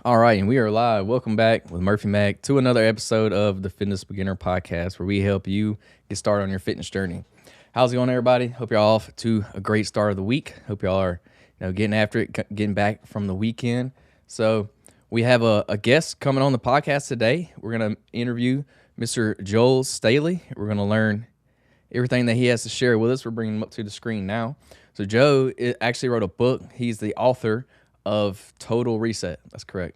All right, and we are live. Welcome back with Murphy Mac to another episode of the Fitness Beginner Podcast, where we help you get started on your fitness journey. How's it going, everybody? Hope you're all off to a great start of the week. Hope y'all are, getting after it, getting back from the weekend. So we have a guest coming on the podcast today. We're gonna interview Mr. Joel Staley. We're gonna learn everything that he has to share with us. We're bringing him up to the screen now. So Joe actually wrote a book. He's the author of Total Reset. That's correct.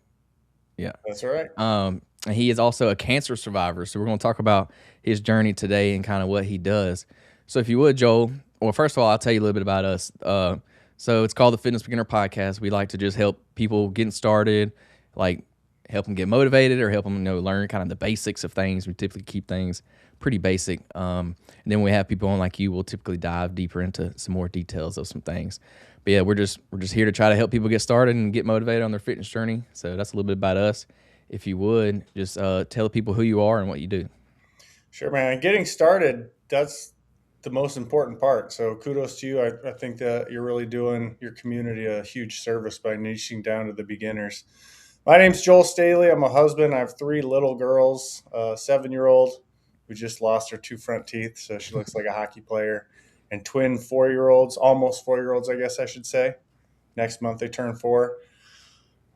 Yeah. That's right. And he is also a cancer survivor. So we're going to talk about his journey today and kind of what he does. So if you would, Joel, well, first of all, I'll tell you a little bit about us. So it's called the Fitness Beginner Podcast. We like to just help people getting started, like help them get motivated or help them learn kind of the basics of things. We typically keep things pretty basic. And then we have people on like you. We'll typically dive deeper into some more details of some things. But yeah, we're just here to try to help people get started and get motivated on their fitness journey. So that's a little bit about us. If you would, just tell people who you are and what you do. Sure, man. Getting started, that's the most important part. So kudos to you. I think that you're really doing your community a huge service by niching down to the beginners. My name's Joel Staley. I'm a husband. I have three little girls, a 7-year-old who just lost her two front teeth, so she looks like a hockey player, and twin 4-year-olds, almost 4-year-olds, I guess I should say. Next month they turn 4.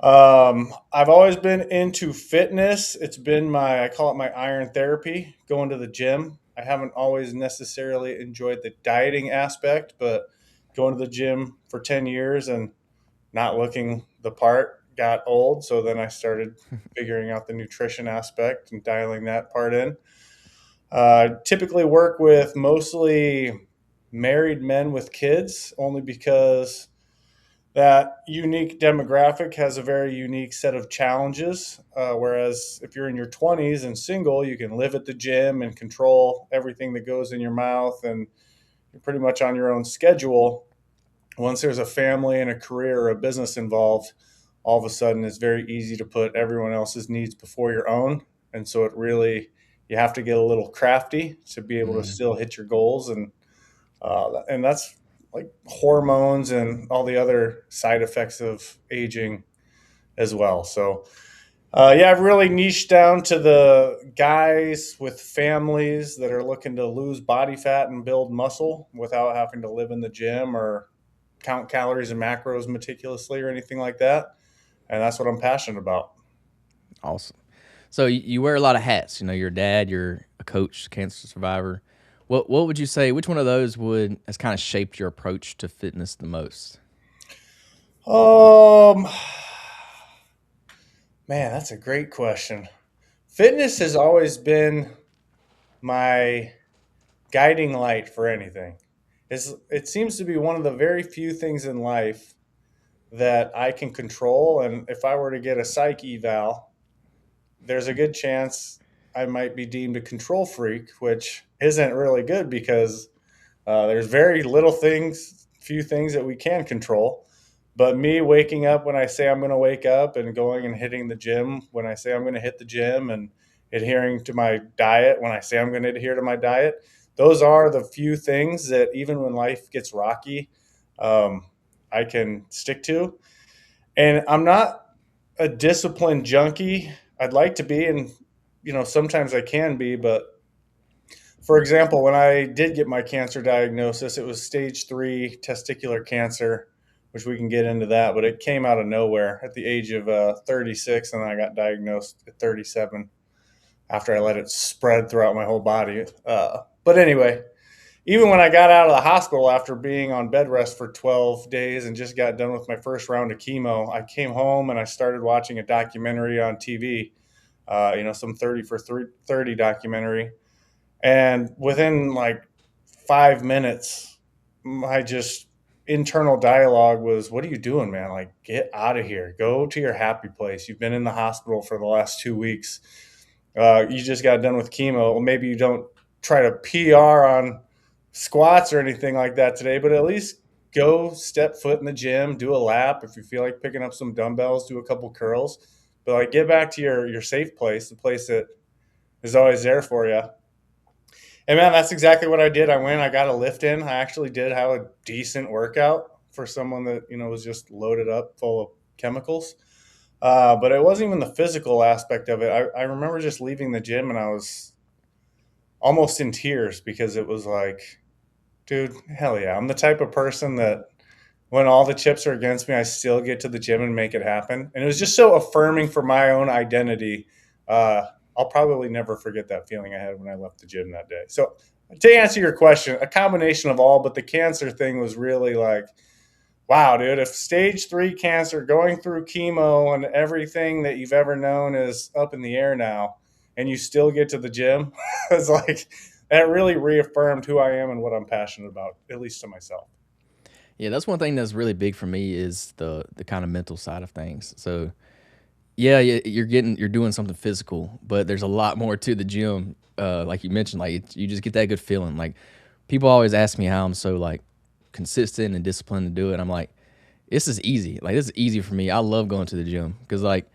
I've always been into fitness. It's been I call it my iron therapy, going to the gym. I haven't always necessarily enjoyed the dieting aspect, but going to the gym for 10 years and not looking the part got old. So then I started figuring out the nutrition aspect and dialing that part in. Typically work with mostly married men with kids, only because that unique demographic has a very unique set of challenges. Whereas if you're in your 20s and single, you can live at the gym and control everything that goes in your mouth, and you're pretty much on your own schedule. Once there's a family and a career or a business involved, all of a sudden it's very easy to put everyone else's needs before your own. And so you have to get a little crafty to be able to Mm. still hit your goals. And that's like hormones and all the other side effects of aging as well. So, yeah, I've really niched down to the guys with families that are looking to lose body fat and build muscle without having to live in the gym or count calories and macros meticulously or anything like that. And that's what I'm passionate about. Awesome. So you wear a lot of hats. You're a dad, you're a coach, cancer survivor. What would you say? Which one of those has kind of shaped your approach to fitness the most? Um, Man, that's a great question. Fitness has always been my guiding light for anything. It seems to be one of the very few things in life that I can control. And if I were to get a psych eval, there's a good chance I might be deemed a control freak, which isn't really good because there's very few things that we can control. But me waking up when I say I'm going to wake up and going and hitting the gym when I say I'm going to hit the gym and adhering to my diet when I say I'm going to adhere to my diet, those are the few things that even when life gets rocky, um, I can stick to. And I'm not a disciplined junkie. I'd like to be, and sometimes I can be, but for example, when I did get my cancer diagnosis, it was stage 3 testicular cancer, which we can get into that, but it came out of nowhere at the age of 36, and I got diagnosed at 37 after I let it spread throughout my whole body. But anyway, even when I got out of the hospital after being on bed rest for 12 days and just got done with my first round of chemo, I came home and I started watching a documentary on TV, some 30 for 30 documentary. And within like 5 minutes, my just internal dialogue was, "What are you doing, man? Like, get out of here. Go to your happy place. You've been in the hospital for the last 2 weeks. You just got done with chemo. Well, maybe you don't try to PR on squats or anything like that today, but at least go step foot in the gym, do a lap. If you feel like picking up some dumbbells, do a couple curls, but like get back to your safe place, the place that is always there for you." And man, that's exactly what I did. I got a lift in. I actually did have a decent workout for someone that was just loaded up full of chemicals. But it wasn't even the physical aspect of it. I remember just leaving the gym and I was almost in tears because it was like, dude, hell yeah. I'm the type of person that when all the chips are against me, I still get to the gym and make it happen. And it was just so affirming for my own identity. Uh, I'll probably never forget that feeling I had when I left the gym that day. So, to answer your question, a combination of all, but the cancer thing was really like, wow, dude, if stage 3 cancer going through chemo and everything that you've ever known is up in the air now, and you still get to the gym, it's like that really reaffirmed who I am and what I'm passionate about, at least to myself. Yeah, that's one thing that's really big for me is the kind of mental side of things. So yeah, you're doing something physical, but there's a lot more to the gym. Like you mentioned, you just get that good feeling. Like people always ask me how I'm so like consistent and disciplined to do it. I'm like, this is easy. Like this is easy for me. I love going to the gym because like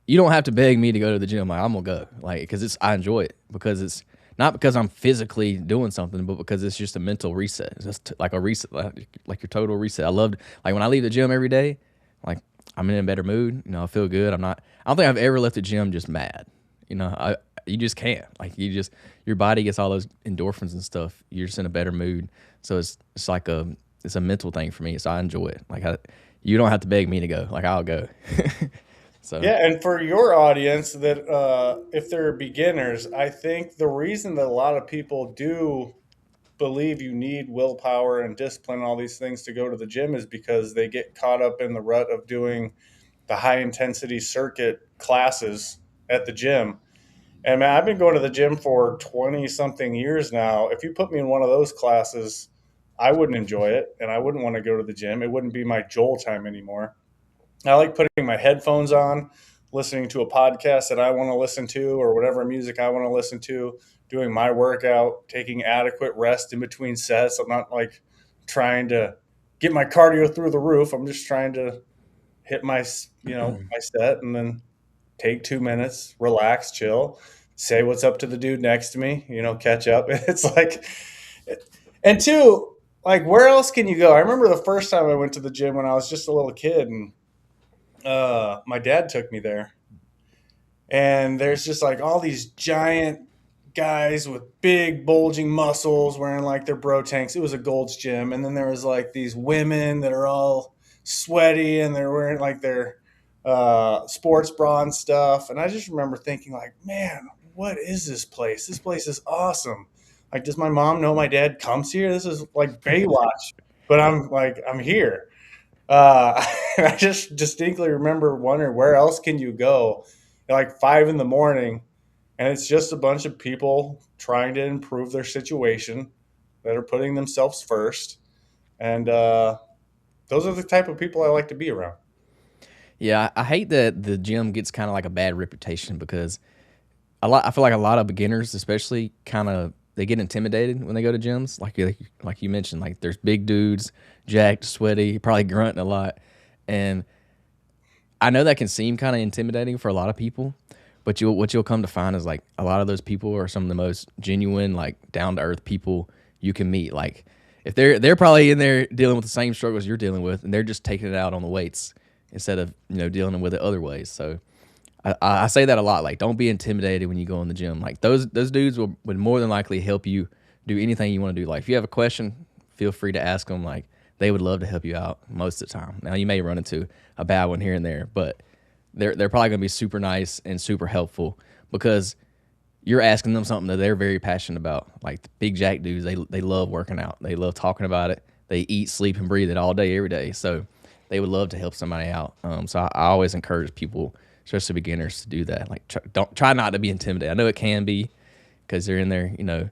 you don't have to beg me to go to the gym. Like I'm gonna go, like because it's I enjoy it because it's not because I'm physically doing something, but because it's just a mental reset. It's just like a reset, like your total reset. I loved like when I leave the gym every day, like I'm in a better mood. You know, I feel good. I'm not. I don't think I've ever left the gym just mad. You know, you just can't. Like you just your body gets all those endorphins and stuff. You're just in a better mood. So it's like it's a mental thing for me. So I enjoy it. You don't have to beg me to go. Like I'll go. So Yeah, and for your audience, that if they're beginners, I think the reason that a lot of people do believe you need willpower and discipline and all these things to go to the gym is because they get caught up in the rut of doing the high intensity circuit classes at the gym. And man, I've been going to the gym for 20 something years now. If you put me in one of those classes, I wouldn't enjoy it and I wouldn't want to go to the gym. It wouldn't be my Joel time anymore. I like putting my headphones on, listening to a podcast that I want to listen to or whatever music I want to listen to, doing my workout, taking adequate rest in between sets. I'm not like trying to get my cardio through the roof. I'm just trying to hit my set and then take 2 minutes, relax, chill, say what's up to the dude next to me, catch up. It's like, and two, like, where else can you go? I remember the first time I went to the gym when I was just a little kid and my dad took me there, and there's just like all these giant guys with big bulging muscles wearing like their bro tanks. It was a Gold's Gym, and then there was like these women that are all sweaty and they're wearing like their sports bra and stuff. And I just remember thinking like, man, what is this place? This place is awesome. Like, does my mom know my dad comes here? This is like Baywatch, but I'm here. I just distinctly remember wondering where else can you go at like 5 in the morning, and it's just a bunch of people trying to improve their situation that are putting themselves first, and those are the type of people I like to be around. yeah, I hate that the gym gets kind of like a bad reputation because I feel like a lot of beginners, especially, kind of they get intimidated when they go to gyms. Like you mentioned, like there's big dudes, jacked, sweaty, probably grunting a lot, and I know that can seem kind of intimidating for a lot of people. But what you'll come to find is like a lot of those people are some of the most genuine, like down to earth people you can meet. Like if they're probably in there dealing with the same struggles you're dealing with, and they're just taking it out on the weights instead of dealing with it other ways. So I say that a lot. Like, don't be intimidated when you go in the gym. Like those dudes would more than likely help you do anything you want to do. Like if you have a question, feel free to ask them. Like they would love to help you out most of the time. Now you may run into a bad one here and there, but they're probably going to be super nice and super helpful because you're asking them something that they're very passionate about. Like the big jack dudes, they love working out. They love talking about it. They eat, sleep, and breathe it all day, every day. So they would love to help somebody out. So I always encourage people, especially beginners, to do that. Like don't try not to be intimidated. I know it can be because they're in there,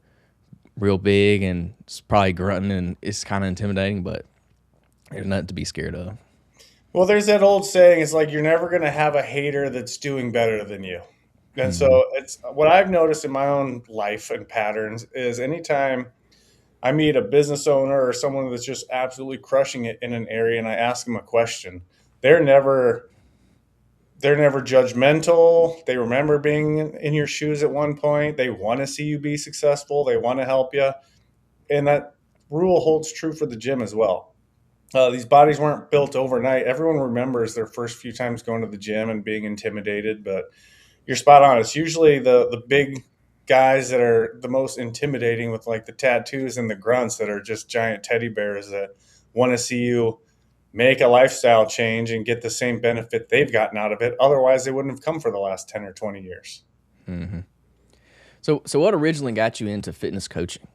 real big and it's probably grunting and it's kind of intimidating, but there's nothing to be scared of. Well, there's that old saying, it's like you're never going to have a hater that's doing better than you. And so Hmm. it's what I've noticed in my own life and patterns is anytime I meet a business owner or someone that's just absolutely crushing it in an area and I ask them a question, they're never they're never judgmental. They remember being in your shoes at one point. They want to see you be successful. They want to help you. And that rule holds true for the gym as well. These bodies weren't built overnight. Everyone remembers their first few times going to the gym and being intimidated, but you're spot on. It's usually the big guys that are the most intimidating with like the tattoos and the grunts that are just giant teddy bears that want to see you make a lifestyle change and get the same benefit they've gotten out of it. Otherwise, they wouldn't have come for the last 10 or 20 years. Hmm. So what originally got you into fitness coaching?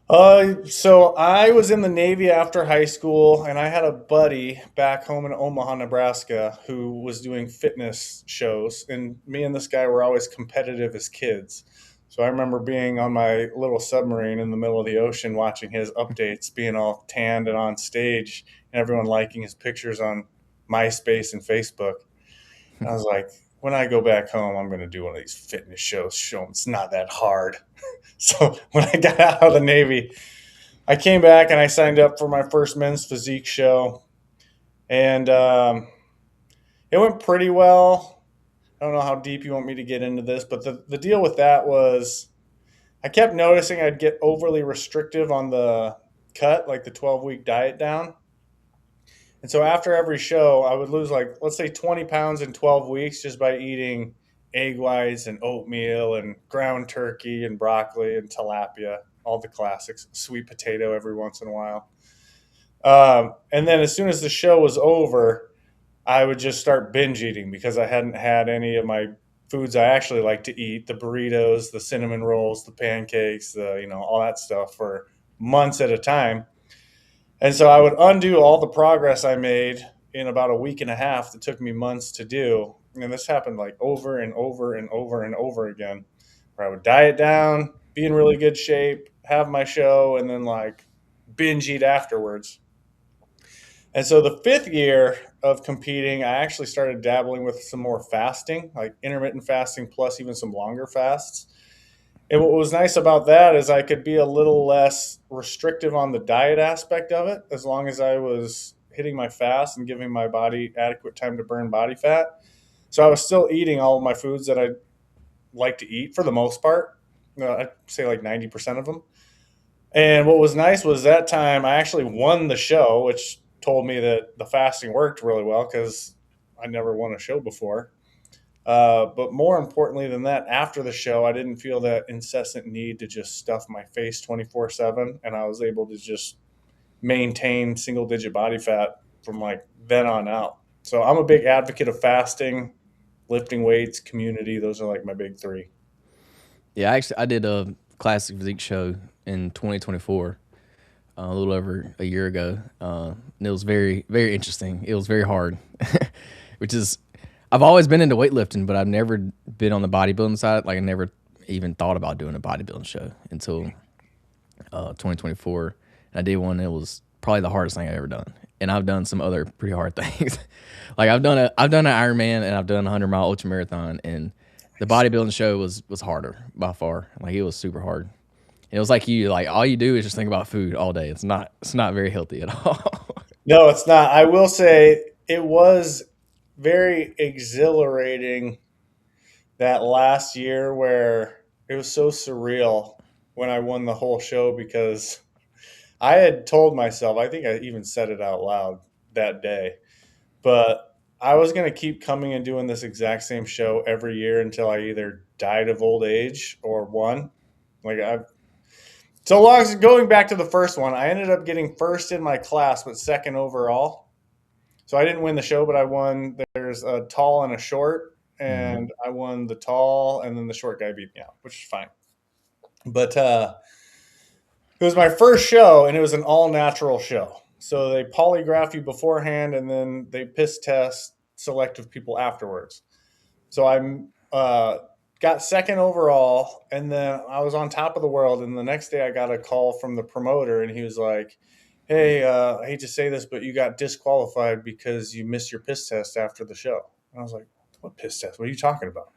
So I was in the Navy after high school, and I had a buddy back home in Omaha, Nebraska, who was doing fitness shows. And me and this guy were always competitive as kids. So I remember being on my little submarine in the middle of the ocean watching his updates, being all tanned and on stage, and everyone liking his pictures on MySpace and Facebook. And I was like, when I go back home, I'm going to do one of these fitness shows, show them it's not that hard. So when I got out of the Navy, I came back and I signed up for my first men's physique show, and it went pretty well. I don't know how deep you want me to get into this, but the deal with that was I kept noticing I'd get overly restrictive on the cut, like the 12-week diet down. And so after every show, I would lose like, let's say 20 pounds in 12 weeks just by eating egg whites and oatmeal and ground turkey and broccoli and tilapia, all the classics, sweet potato every once in a while. And then as soon as the show was over, I would just start binge eating because I hadn't had any of my foods I actually like to eat, the burritos, the cinnamon rolls, the pancakes, all that stuff for months at a time. And so I would undo all the progress I made in about a week and a half that took me months to do. And this happened like over and over and over and over again, where I would diet down, be in really good shape, have my show, and then like binge eat afterwards. And so the fifth year of competing, I actually started dabbling with some more fasting, like intermittent fasting plus even some longer fasts. And what was nice about that is I could be a little less restrictive on the diet aspect of it as long as I was hitting my fast and giving my body adequate time to burn body fat. So I was still eating all of my foods that I like to eat for the most part. I'd say like 90% of them. And what was nice was that time I actually won the show, which told me that the fasting worked really well because I never won a show before. But more importantly than that, after the show, I didn't feel that incessant need to just stuff my face 24/7. And I was able to just maintain single digit body fat from like then on out. So I'm a big advocate of fasting, lifting weights, community. Those are like my big three. Yeah, I did a classic physique show in 2024, a little over a year ago. And it was very, very interesting. It was very hard, which is, I've always been into weightlifting, but I've never been on the bodybuilding side. Like I never even thought about doing a bodybuilding show until 2024. And I did one. It was probably the hardest thing I've ever done. And I've done some other pretty hard things. Like I've done an Ironman and I've done a 100-mile ultra marathon, and the bodybuilding show was harder by far. Like it was super hard. And it was like all you do is just think about food all day. It's not very healthy at all. No, it's not. I will say it was very exhilarating that last year where it was so surreal when I won the whole show because I had told myself, I think I even said it out loud that day, but I was going to keep coming and doing this exact same show every year until I either died of old age or won. Like I've so long as going back to the first one, I ended up getting first in my class, but second overall. So I didn't win the show, but I won. There's a tall and a short, Hmm. and I won the tall, and then the short guy beat me out, which is fine. But it was my first show, and it was an all natural show. So they polygraph you beforehand, and then they piss test selective people afterwards. So I got second overall, and then I was on top of the world. And the next day, I got a call from the promoter, and he was like, "Hey, I hate to say this, but you got disqualified because you missed your piss test after the show." And I was like, "What piss test? What are you talking about?"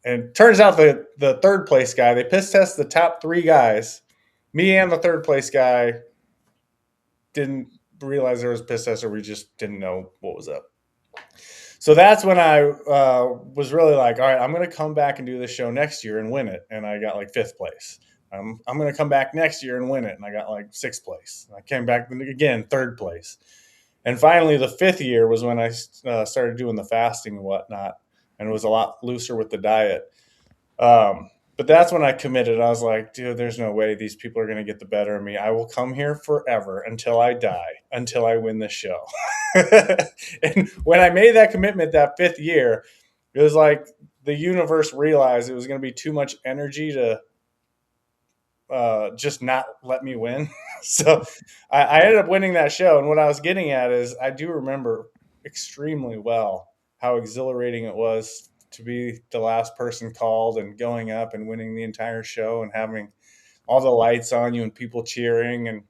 And turns out the third place guy, they piss test the top three guys. Me and the third place guy didn't realize there was a piss test, or we just didn't know what was up. So that's when I was really like, all right, I'm going to come back and do this show next year and win it. And I got like fifth place. I'm going to come back next year and win it. And I got like sixth place. And I came back again, third place. And finally, the fifth year was when I started doing the fasting and whatnot, and it was a lot looser with the diet. But that's when I committed. I was like, dude, there's no way these people are going to get the better of me. I will come here forever until I die, until I win this show. And when I made that commitment that fifth year, it was like the universe realized it was going to be too much energy to just not let me win. So I ended up winning that show. And what I was getting at is I do remember extremely well how exhilarating it was to be the last person called and going up and winning the entire show and having all the lights on you and people cheering. And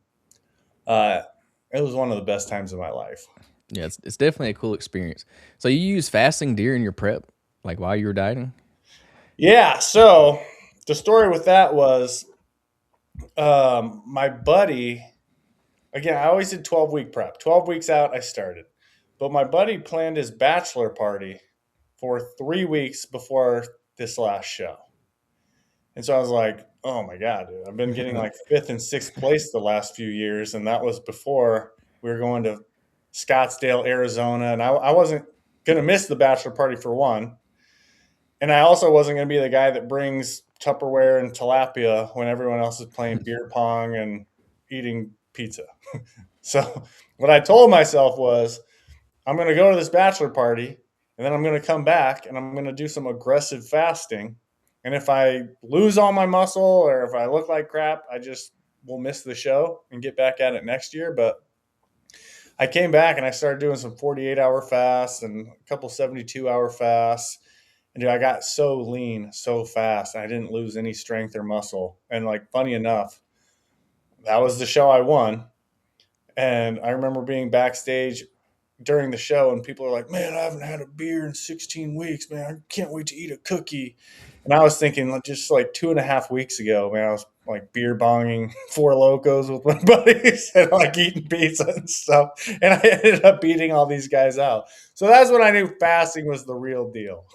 uh, it was one of the best times of my life. Yeah, it's definitely a cool experience. So you use fasting during your prep, like while you were dieting? Yeah. So the story with that was my buddy, again, I always did 12-week prep. 12 weeks out, I started. But my buddy planned his bachelor party for 3 weeks before this last show. And so I was like, oh my God, dude, I've been getting like fifth and sixth place the last few years. And that was before we were going to Scottsdale, Arizona. And I wasn't going to miss the bachelor party for one. And I also wasn't going to be the guy that brings Tupperware and tilapia when everyone else is playing beer pong and eating pizza. So what I told myself was, I'm going to go to this bachelor party and then I'm going to come back and I'm going to do some aggressive fasting. And if I lose all my muscle or if I look like crap, I just will miss the show and get back at it next year. But I came back and I started doing some 48-hour fasts and a couple 72-hour fasts. And dude, I got so lean so fast. I didn't lose any strength or muscle. And like, funny enough, that was the show I won. And I remember being backstage during the show and people are like, man, I haven't had a beer in 16 weeks, man. I can't wait to eat a cookie. And I was thinking like, just like 2.5 weeks ago, man, I was like beer bonging Four Locos with my buddies and like eating pizza and stuff. And I ended up beating all these guys out. So that's when I knew fasting was the real deal.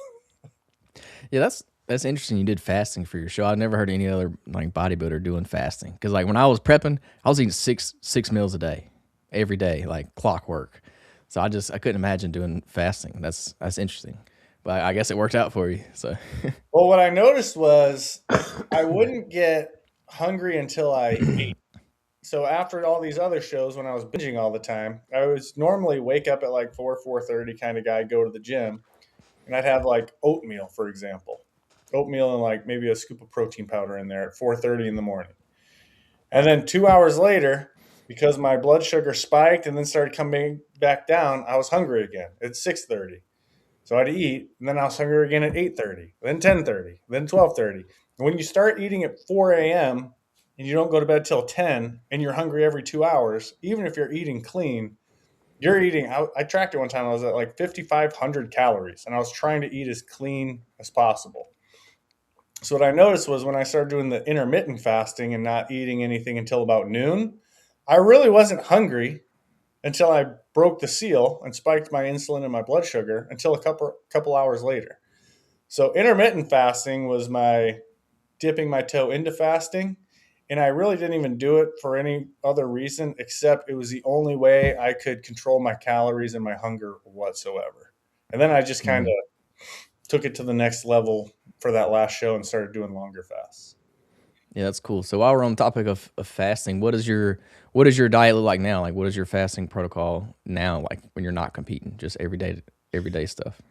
Yeah, that's interesting. You did fasting for your show. I've never heard any other like bodybuilder doing fasting. Because like when I was prepping, I was eating six meals a day, every day, like clockwork. So I couldn't imagine doing fasting. That's interesting. But I guess it worked out for you. So Well, what I noticed was I wouldn't get hungry until I ate. So after all these other shows, when I was binging all the time, I was normally wake up at like 4:30 kind of guy, go to the gym, and I'd have like oatmeal, for example, oatmeal and like maybe a scoop of protein powder in there at 4:30 in the morning, and then 2 hours later, because my blood sugar spiked and then started coming back down, I was hungry again at 6:30. So I'd eat, and then I was hungry again at 8:30, then 10:30, then 12:30. And when you start eating at 4 a.m. and you don't go to bed till 10, and you're hungry every 2 hours, even if you're eating clean, you're eating. I tracked it one time. I was at like 5,500 calories, and I was trying to eat as clean as possible. So what I noticed was when I started doing the intermittent fasting and not eating anything until about noon, I really wasn't hungry until I broke the seal and spiked my insulin and my blood sugar until a couple hours later. So intermittent fasting was my dipping my toe into fasting, and I really didn't even do it for any other reason except it was the only way I could control my calories and my hunger whatsoever. And then I just kind mm, of took it to the next level for that last show and started doing longer fasts. yeah, that's cool. So while we're on the topic of fasting, what does your diet look like now? Like what is your fasting protocol now? Like when you're not competing, just everyday stuff.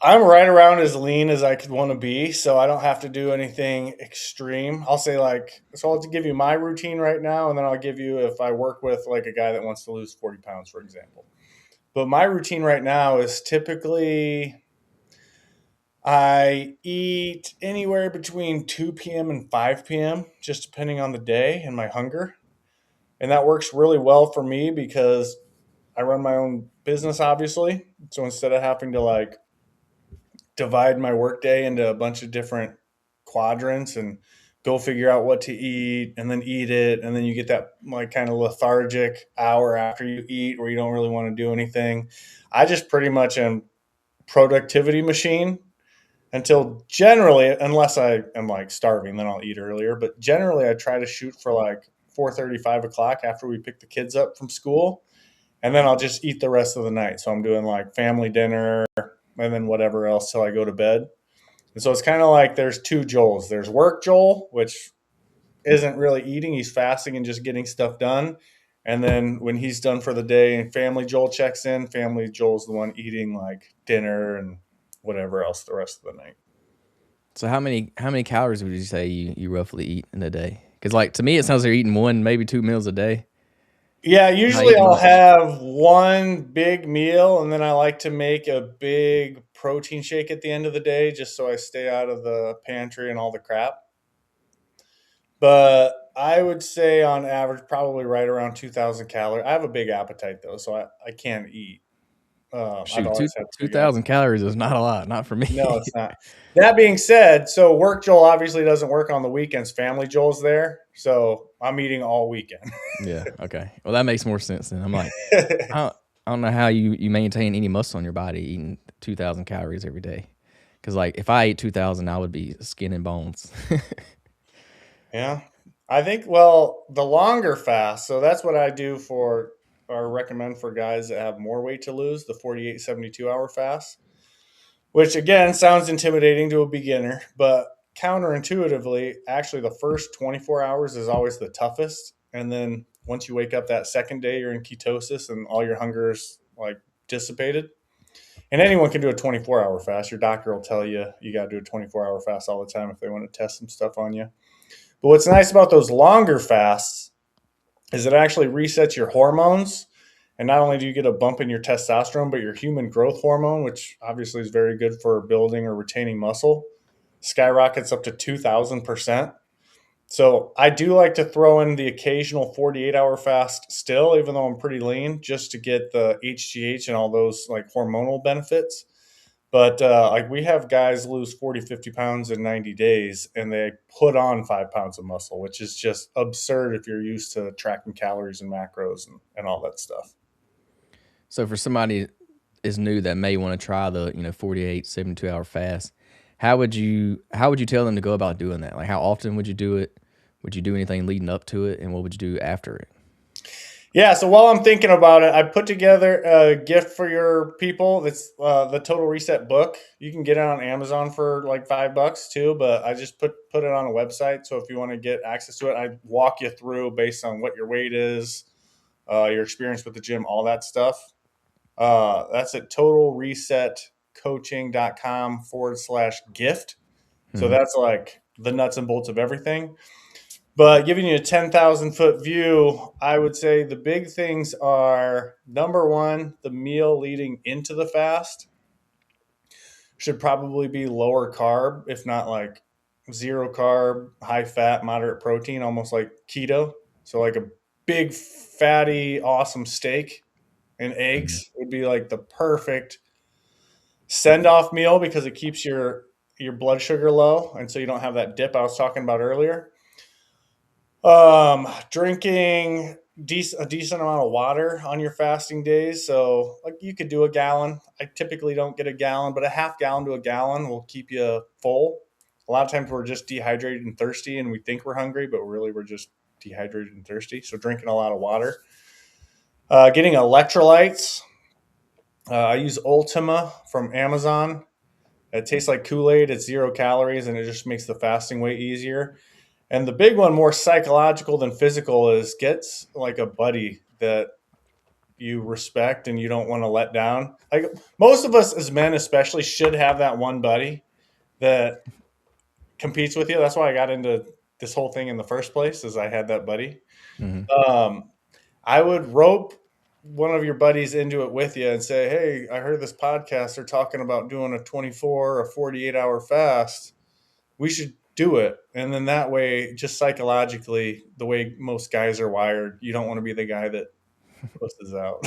I'm right around as lean as I could want to be, so I don't have to do anything extreme. I'll say like, so I'll give you my routine right now, and then I'll give you if I work with like a guy that wants to lose 40 pounds, for example. But my routine right now is typically I eat anywhere between 2 p.m. and 5 p.m., just depending on the day and my hunger. And that works really well for me because I run my own business, obviously. So instead of having to like divide my workday into a bunch of different quadrants and go figure out what to eat and then eat it, and then you get that like kind of lethargic hour after you eat where you don't really want to do anything. I just pretty much am productivity machine, until generally, unless I am like starving, then I'll eat earlier. But generally, I try to shoot for like 4:30, 5 o'clock after we pick the kids up from school, and then I'll just eat the rest of the night. So I'm doing like family dinner and then whatever else till I go to bed. And so it's kind of like there's two Joels. There's work Joel, which isn't really eating; he's fasting and just getting stuff done. And then when he's done for the day, and family Joel checks in, family Joel's the one eating like dinner and whatever else the rest of the night. So how many calories would you say you roughly eat in a day? Because like to me, it sounds like you're eating one, maybe two meals a day. Yeah, You're not usually eating I'll much. have one big meal and then I like to make a big protein shake at the end of the day just so I stay out of the pantry and all the crap. But I would say on average, probably right around 2,000 calories. I have a big appetite though, so I can eat. I've Shoot, two always had a two big appetite. thousand calories is not a lot, not for me. No, it's not. That being said, so work Joel obviously doesn't work on the weekends. Family Joel's there, so I'm eating all weekend. Yeah. Okay. Well, that makes more sense then. I'm like, I don't, I don't know how you maintain any muscle in your body eating 2,000 calories every day. Because like if I ate 2,000, I would be skin and bones. Yeah. I think, well, the longer fast, so that's what I do for or recommend for guys that have more weight to lose, the 48 72 hour fast, which again sounds intimidating to a beginner, but counterintuitively, actually the first 24 hours is always the toughest. And then once you wake up that second day, you're in ketosis and all your hunger is like dissipated. And anyone can do a 24-hour fast. Your doctor will tell you you got to do a 24-hour fast all the time if they want to test some stuff on you. But what's nice about those longer fasts is it actually resets your hormones. And not only do you get a bump in your testosterone, but your human growth hormone, which obviously is very good for building or retaining muscle, skyrockets up to 2,000%. So I do like to throw in the occasional 48-hour fast still, even though I'm pretty lean, just to get the HGH and all those like hormonal benefits. But like we have guys lose 40, 50 pounds in 90 days and they put on 5 pounds of muscle, which is just absurd if you're used to tracking calories and macros and all that stuff. So for somebody is new that may want to try the 48 72 hour fast, how would you tell them to go about doing that? Like how often would you do it? Would you do anything leading up to it, and what would you do after it? Yeah, so while I'm thinking about it, I put together a gift for your people. That's the Total Reset book. You can get it on Amazon for like $5 too, but I just put it on a website. So if you want to get access to it, I walk you through based on what your weight is, your experience with the gym, all that stuff. That's at totalresetcoaching.com/gift. So Hmm. that's like the nuts and bolts of everything. But giving you a 10,000-foot view, I would say the big things are number one, the meal leading into the fast should probably be lower carb, if not like zero carb, high fat, moderate protein, almost like keto. So, like a big, fatty, awesome steak and Hmm. eggs would be like the perfect send off meal because it keeps your blood sugar low. And so you don't have that dip I was talking about earlier. Drinking a decent amount of water on your fasting days. So like you could do a gallon. I typically don't get a gallon, but a half gallon to a gallon will keep you full. A lot of times we're just dehydrated and thirsty and we think we're hungry, but really we're just dehydrated and thirsty. So drinking a lot of water. Getting electrolytes. I use Ultima from Amazon. It tastes like Kool-Aid. It's 0 calories and it just makes the fasting way easier. And the big one, more psychological than physical, is get like a buddy that you respect and you don't want to let down. Like most of us as men, especially, should have that one buddy that competes with you. That's why I got into this whole thing in the first place, is I had that buddy. Hmm. Um, I would rope one of your buddies into it with you and say, "Hey, I heard this podcast. They're talking about doing a 24 or 48-hour fast. We should do it." And then that way, just psychologically, the way most guys are wired, you don't want to be the guy that pushes out.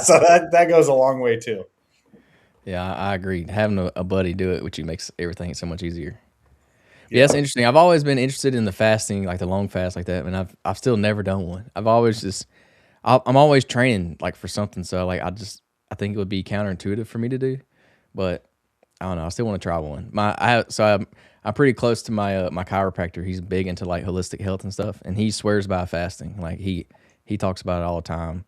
So that goes a long way too. Yeah, I agree. Having a buddy do it, which makes everything so much easier. But yeah, Yeah. it's interesting. I've always been interested in the fasting, like the long fast, like that, and I've still never done one. I've always just I'm always training like for something, so like I think it would be counterintuitive for me to do, but I don't know. I still want to try one. I'm pretty close to my chiropractor. He's big into like holistic health and stuff, and he swears by fasting. Like he talks about it all the time.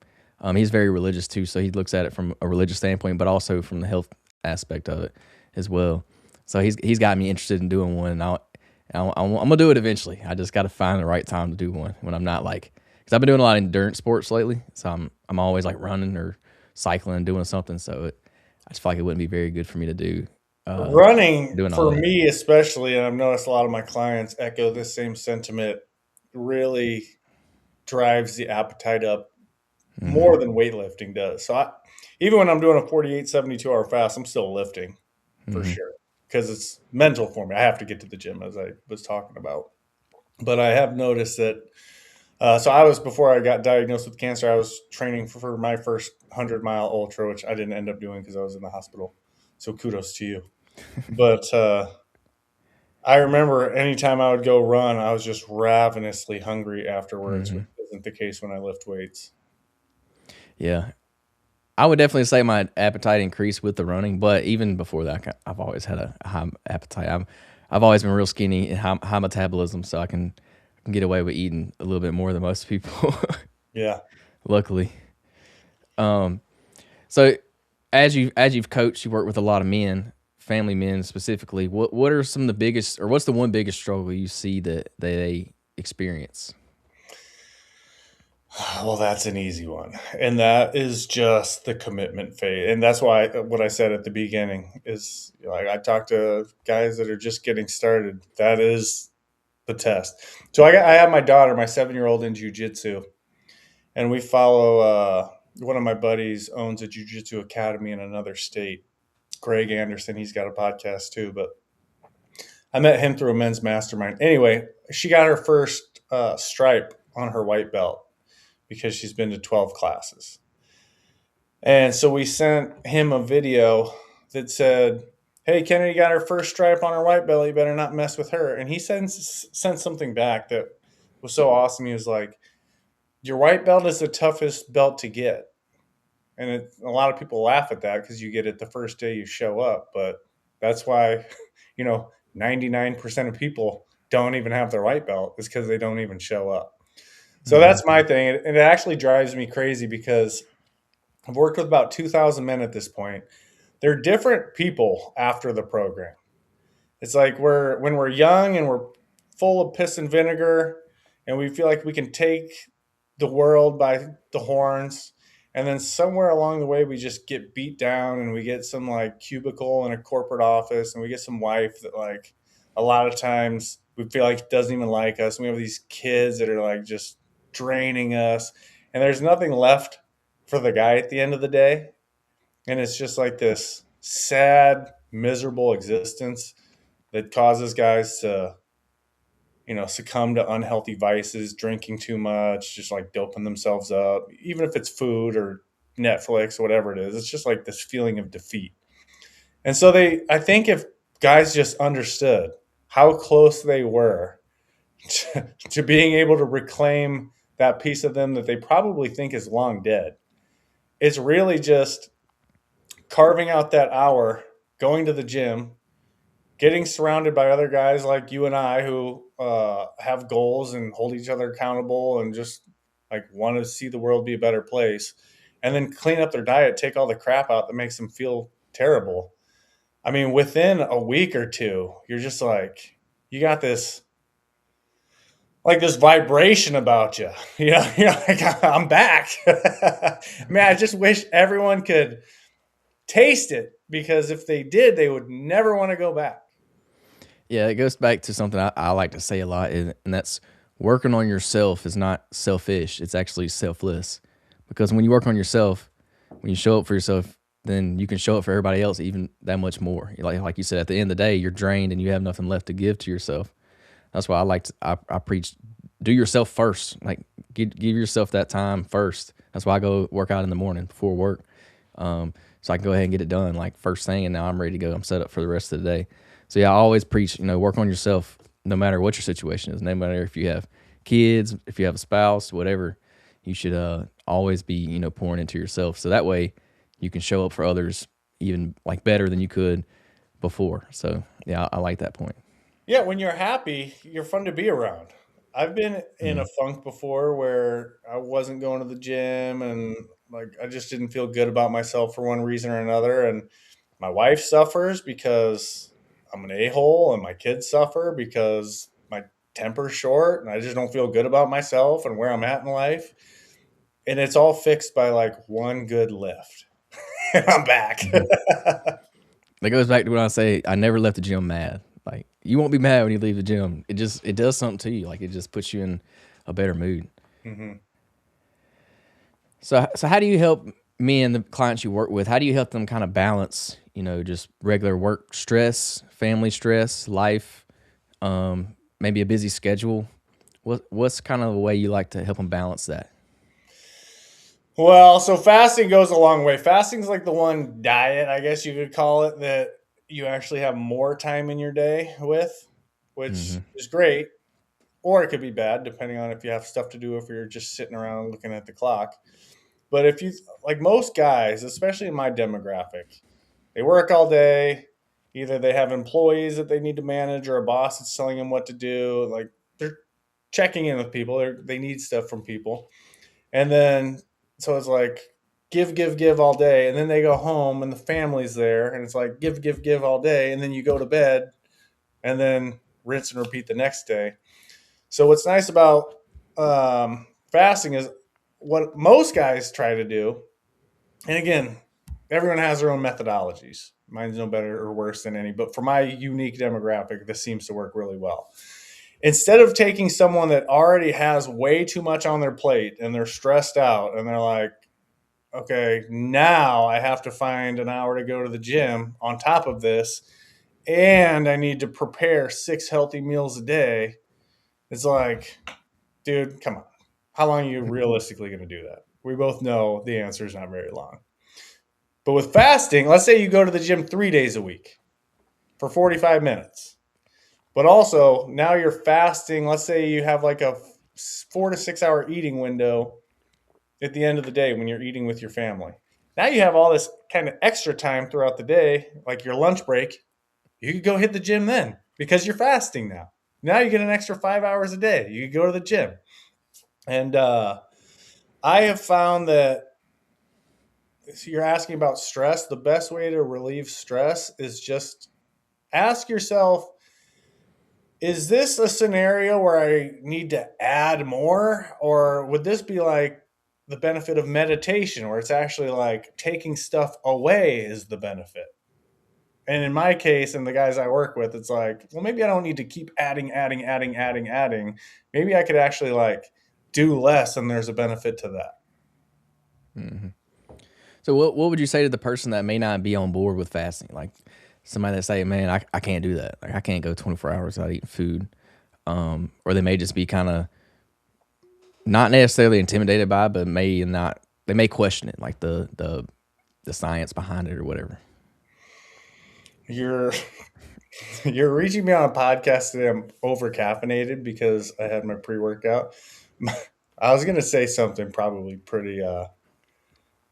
He's very religious too, so he looks at it from a religious standpoint, but also from the health aspect of it as well. So he's got me interested in doing one, and I'm gonna do it eventually. I just got to find the right time to do one when I'm not like, because I've been doing a lot of endurance sports lately, so I'm always like running or cycling, doing something. So I just feel like it wouldn't be very good for me to do Running doing all for that. me, especially, and I've noticed a lot of my clients echo this same sentiment, really drives the appetite up Hmm. more than weightlifting does. So even when I'm doing a 48, 72 hour fast, I'm still lifting for Hmm. sure because it's mental for me. I have to get to the gym, as I was talking about. But I have noticed that. So I was, before I got diagnosed with cancer, I was training for my first 100-mile ultra, which I didn't end up doing because I was in the hospital. So kudos to you. But I remember anytime I would go run, I was just ravenously hungry afterwards, which Hmm. isn't the case when I lift weights. Yeah, I would definitely say my appetite increased with the running, but even before that, I've always had a high appetite. I've always been real skinny and high metabolism, so I can get away with eating a little bit more than most people. Yeah. Luckily. Um, so as you've coached, you work with a lot of men, family men specifically. What are some of the biggest, or what's the one biggest struggle you see that they experience? Well, that's an easy one. And that is just the commitment phase. And that's why what I said at the beginning is, like, I talk to guys that are just getting started. That is the test. So I have my daughter, my 7-year-old, in jujitsu, and we follow one of my buddies owns a jujitsu academy in another state. Greg Anderson, he's got a podcast too, but I met him through a men's mastermind. Anyway, she got her first stripe on her white belt because she's been to 12 classes. And so we sent him a video that said, "Hey, Kennedy got her first stripe on her white belt. You better not mess with her." And he sent something back that was so awesome. He was like, "Your white belt is the toughest belt to get." And a lot of people laugh at that because you get it the first day you show up. But that's why, 99% of people don't even have their white belt, is because they don't even show up. So Hmm. that's my thing. And it actually drives me crazy because I've worked with about 2,000 men at this point. They're different people after the program. It's like when we're young and we're full of piss and vinegar and we feel like we can take the world by the horns. And then somewhere along the way, we just get beat down and we get some like cubicle in a corporate office and we get some wife that, like, a lot of times we feel like doesn't even like us. And we have these kids that are like just draining us. And there's nothing left for the guy at the end of the day. And it's just like this sad, miserable existence that causes guys to, succumb to unhealthy vices, drinking too much, just like doping themselves up, even if it's food or Netflix or whatever it is. It's just like this feeling of defeat. And so I think if guys just understood how close they were to being able to reclaim that piece of them that they probably think is long dead, it's really just carving out that hour, going to the gym, getting surrounded by other guys like you and I who have goals and hold each other accountable and just like want to see the world be a better place, and then clean up their diet, take all the crap out that makes them feel terrible. I mean, within a week or two, you're just like, you got this, like, this vibration about you. You're like, I'm back. Man, I just wish everyone could taste it, because if they did, they would never want to go back. Yeah, it goes back to something I like to say a lot, and that's working on yourself is not selfish. It's actually selfless. Because when you work on yourself, when you show up for yourself, then you can show up for everybody else even that much more. Like you said, at the end of the day, you're drained and you have nothing left to give to yourself. That's why I preach, do yourself first. Like give yourself that time first. That's why I go work out in the morning before work. So I can go ahead and get it done like first thing, and now I'm ready to go. I'm set up for the rest of the day. So yeah, I always preach, work on yourself no matter what your situation is. No matter if you have kids, if you have a spouse, whatever, you should always be, pouring into yourself. So that way you can show up for others even like better than you could before. So yeah, I like that point. Yeah, when you're happy, you're fun to be around. I've been in a Mm. funk before where I wasn't going to the gym and like I just didn't feel good about myself for one reason or another. And my wife suffers because I'm an a-hole, and my kids suffer because my temper's short and I just don't feel good about myself and where I'm at in life. And it's all fixed by like one good lift. And I'm back. Mhm. That goes back to when I say I never left the gym mad. Like you won't be mad when you leave the gym. It does something to you. Like it just puts you in a better mood. Hmm. So how do you help me and the clients you work with? How do you help them kind of balance, just regular work stress, family stress, life, maybe a busy schedule? What's kind of the way you like to help them balance that? Well, so fasting goes a long way. Fasting's like the one diet, I guess you could call it, that you actually have more time in your day with, which Hmm. is great, or it could be bad depending on if you have stuff to do, if you're just sitting around looking at the clock. But if you, like most guys, especially in my demographic, they work all day. Either they have employees that they need to manage or a boss that's telling them what to do. Like they're checking in with people, they need stuff from people. And then, so it's like, give all day. And then they go home and the family's there. And it's like, give all day. And then you go to bed and then rinse and repeat the next day. So, what's nice about fasting is what most guys try to do. And again, everyone has their own methodologies. Mine's no better or worse than any. But for my unique demographic, this seems to work really well. Instead of taking someone that already has way too much on their plate and they're stressed out and they're like, okay, now I have to find an hour to go to the gym on top of this, and I need to prepare 6 healthy meals a day. It's like, dude, come on. How long are you realistically going to do that? We both know the answer is not very long. But with fasting, let's say you go to the gym 3 days a week for 45 minutes. But also, now you're fasting. Let's say you have like a 4 to 6 hour eating window at the end of the day when you're eating with your family. Now you have all this kind of extra time throughout the day, like your lunch break. You could go hit the gym then because you're fasting now. Now you get an extra 5 hours a day. You could go to the gym. And I have found that if you're asking about stress, the best way to relieve stress is just ask yourself, is this a scenario where I need to add more? Or would this be like the benefit of meditation, where it's actually like taking stuff away is the benefit? And in my case, and the guys I work with, it's like, well, maybe I don't need to keep adding. Maybe I could actually like do less, and there's a benefit to that. Hmm. So what would you say to the person that may not be on board with fasting? Like somebody that say, man, I can't do that. Like I can't go 24 hours without eating food. Or they may just be kind of not necessarily intimidated by it, but they may question it, like the science behind it or whatever. You're you're reaching me on a podcast today. I'm over caffeinated because I had my pre workout. I was gonna say something probably pretty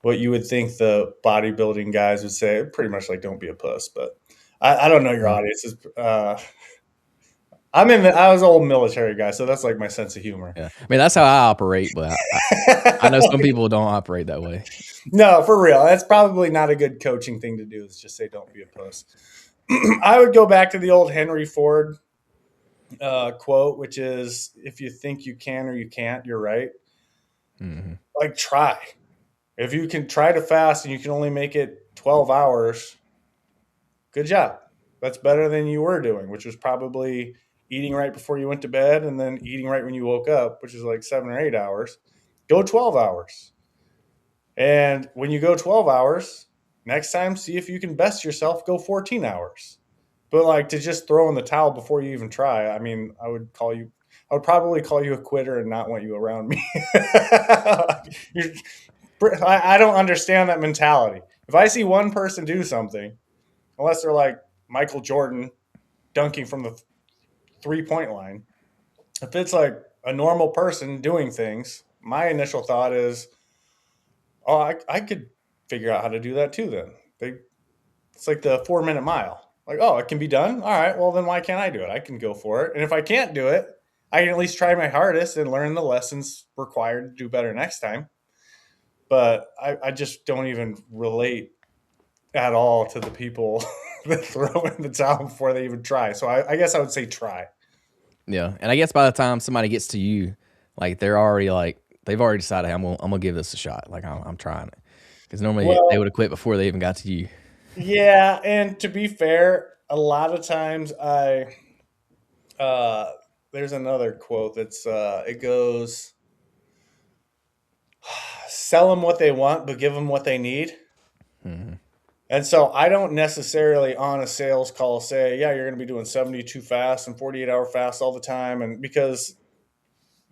what you would think the bodybuilding guys would say, pretty much like don't be a puss, but I don't know your Mm. audience. I was an old military guy, so that's like my sense of humor. Yeah, I mean that's how I operate, but I know some people don't operate that way. No, for real. That's probably not a good coaching thing to do, is just say don't be a puss. I would go back to the old Henry Ford quote, which is if you think you can or you can't, you're right. Hmm. Like try. If you can try to fast and you can only make it 12 hours, good job. That's better than you were doing, which was probably eating right before you went to bed and then eating right when you woke up, which is like 7 or 8 hours. Go 12 hours. And when you go 12 hours, next time, see if you can best yourself, go 14 hours. But like to just throw in the towel before you even try, I mean, I would probably call you a quitter and not want you around me. I don't understand that mentality. If I see one person do something, unless they're like Michael Jordan dunking from the 3 point line, if it's like a normal person doing things, my initial thought is, oh, I could figure out how to do that too then. It's like the 4 minute mile. Like, oh, it can be done. All right, well then why can't I do it? I can go for it. And if I can't do it, I can at least try my hardest and learn the lessons required to do better next time. But I just don't even relate at all to the people that throw in the towel before they even try. So I guess I would say try. Yeah, and I guess by the time somebody gets to you, like they're already like they've already decided, hey, I'm gonna give this a shot. Like I'm trying it because normally they would Well, have quit before they even got to you. yeah, and to be fair, a lot of times I uh there's another quote that's it goes, sell them what they want but give them what they need. Mm-hmm. And so I don't necessarily on a sales call say, yeah, you're going to be doing 72 fast and 48-hour fast all the time. And because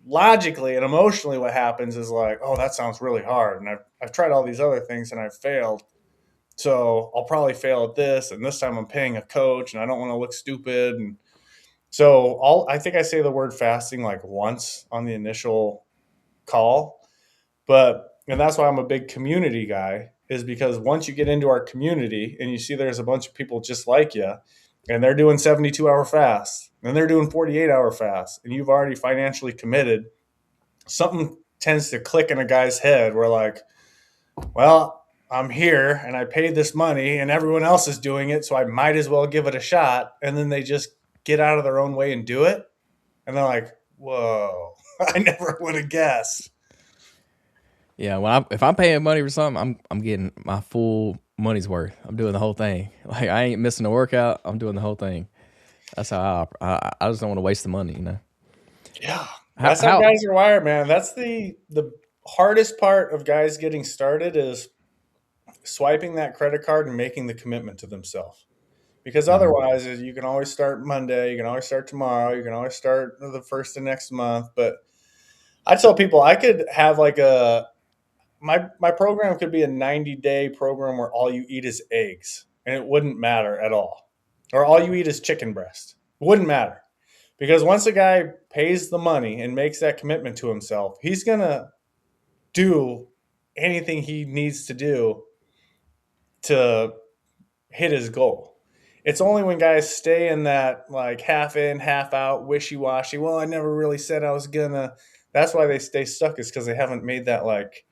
logically and emotionally, what happens is like, oh, that sounds really hard. And I've tried all these other things and I've failed. So I'll probably fail at this. And this time I'm paying a coach and I don't want to look stupid. And so I think I say the word fasting like once on the initial call. And that's why I'm a big community guy, is because once you get into our community and you see there's a bunch of people just like you and they're doing 72-hour fasts and they're doing 48-hour fasts and you've already financially committed, something tends to click in a guy's head where like, well, I'm here and I paid this money and everyone else is doing it, so I might as well give it a shot. And then they just get out of their own way and do it. And they're like, whoa, I never would have guessed. Yeah, if I'm paying money for something, I'm getting my full money's worth. I'm doing the whole thing. Like I ain't missing a workout. I'm doing the whole thing. That's how I just don't want to waste the money. Yeah, How that's how how guys are wired, man. That's the hardest part of guys getting started is swiping that credit card and making the commitment to themselves. Because Mhm. otherwise, you can always start Monday, you can always start tomorrow, you can always start the first of next month. But I tell people I could have like my program could be a 90-day program where all you eat is eggs and it wouldn't matter at all. Or all you eat is chicken breast. It wouldn't matter. Because once a guy pays the money and makes that commitment to himself, he's going to do anything he needs to do to hit his goal. It's only when guys stay in that like half in, half out, wishy washy. Well, I never really said I was gonna. That's why they stay stuck, is because they haven't made that like,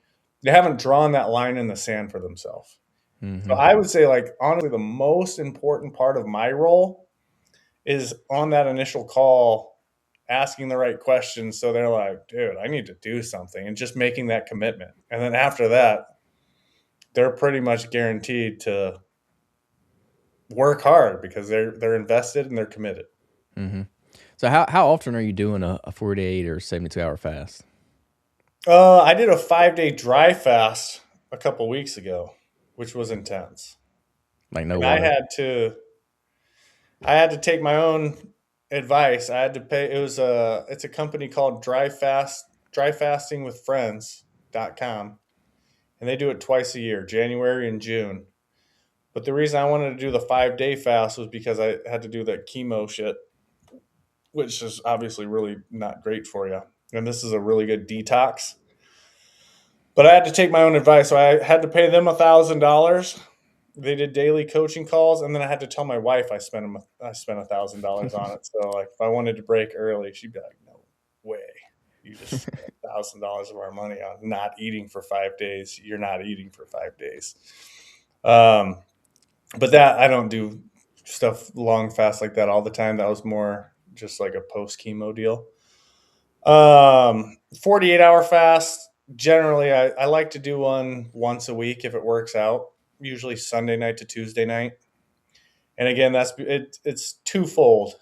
they haven't drawn that line in the sand for themselves. So Mhm. I would say, like, honestly, the most important part of my role is on that initial call, asking the right questions. So they're like, dude, I need to do something, and just making that commitment. And then after that, they're pretty much guaranteed to work hard because they're invested and they're committed. Mhm. So how often are you doing a 48 or 72-hour fast? I did a 5-day dry fast a couple weeks ago, which was intense, Like no and water. I had to take my own advice. I had to pay. It's a company called dryfastingwithfriends.com, and they do it twice a year, January and June. But the reason I wanted to do the 5-day fast was because I had to do that chemo shit, which is obviously really not great for you. And this is a really good detox. But I had to take my own advice, so I had to pay them $1,000. They did daily coaching calls, and then I had to tell my wife I spent $1,000 on it. So like, if I wanted to break early, she'd be like, "No way, you just spent $1,000 of our money on not eating for 5 days. You're not eating for 5 days." Um, but that I don't do stuff long fast like that all the time. That was more just like a post chemo deal. 48-hour fast. Generally, I like to do one once a week if it works out. Usually Sunday night to Tuesday night. And again, it's twofold.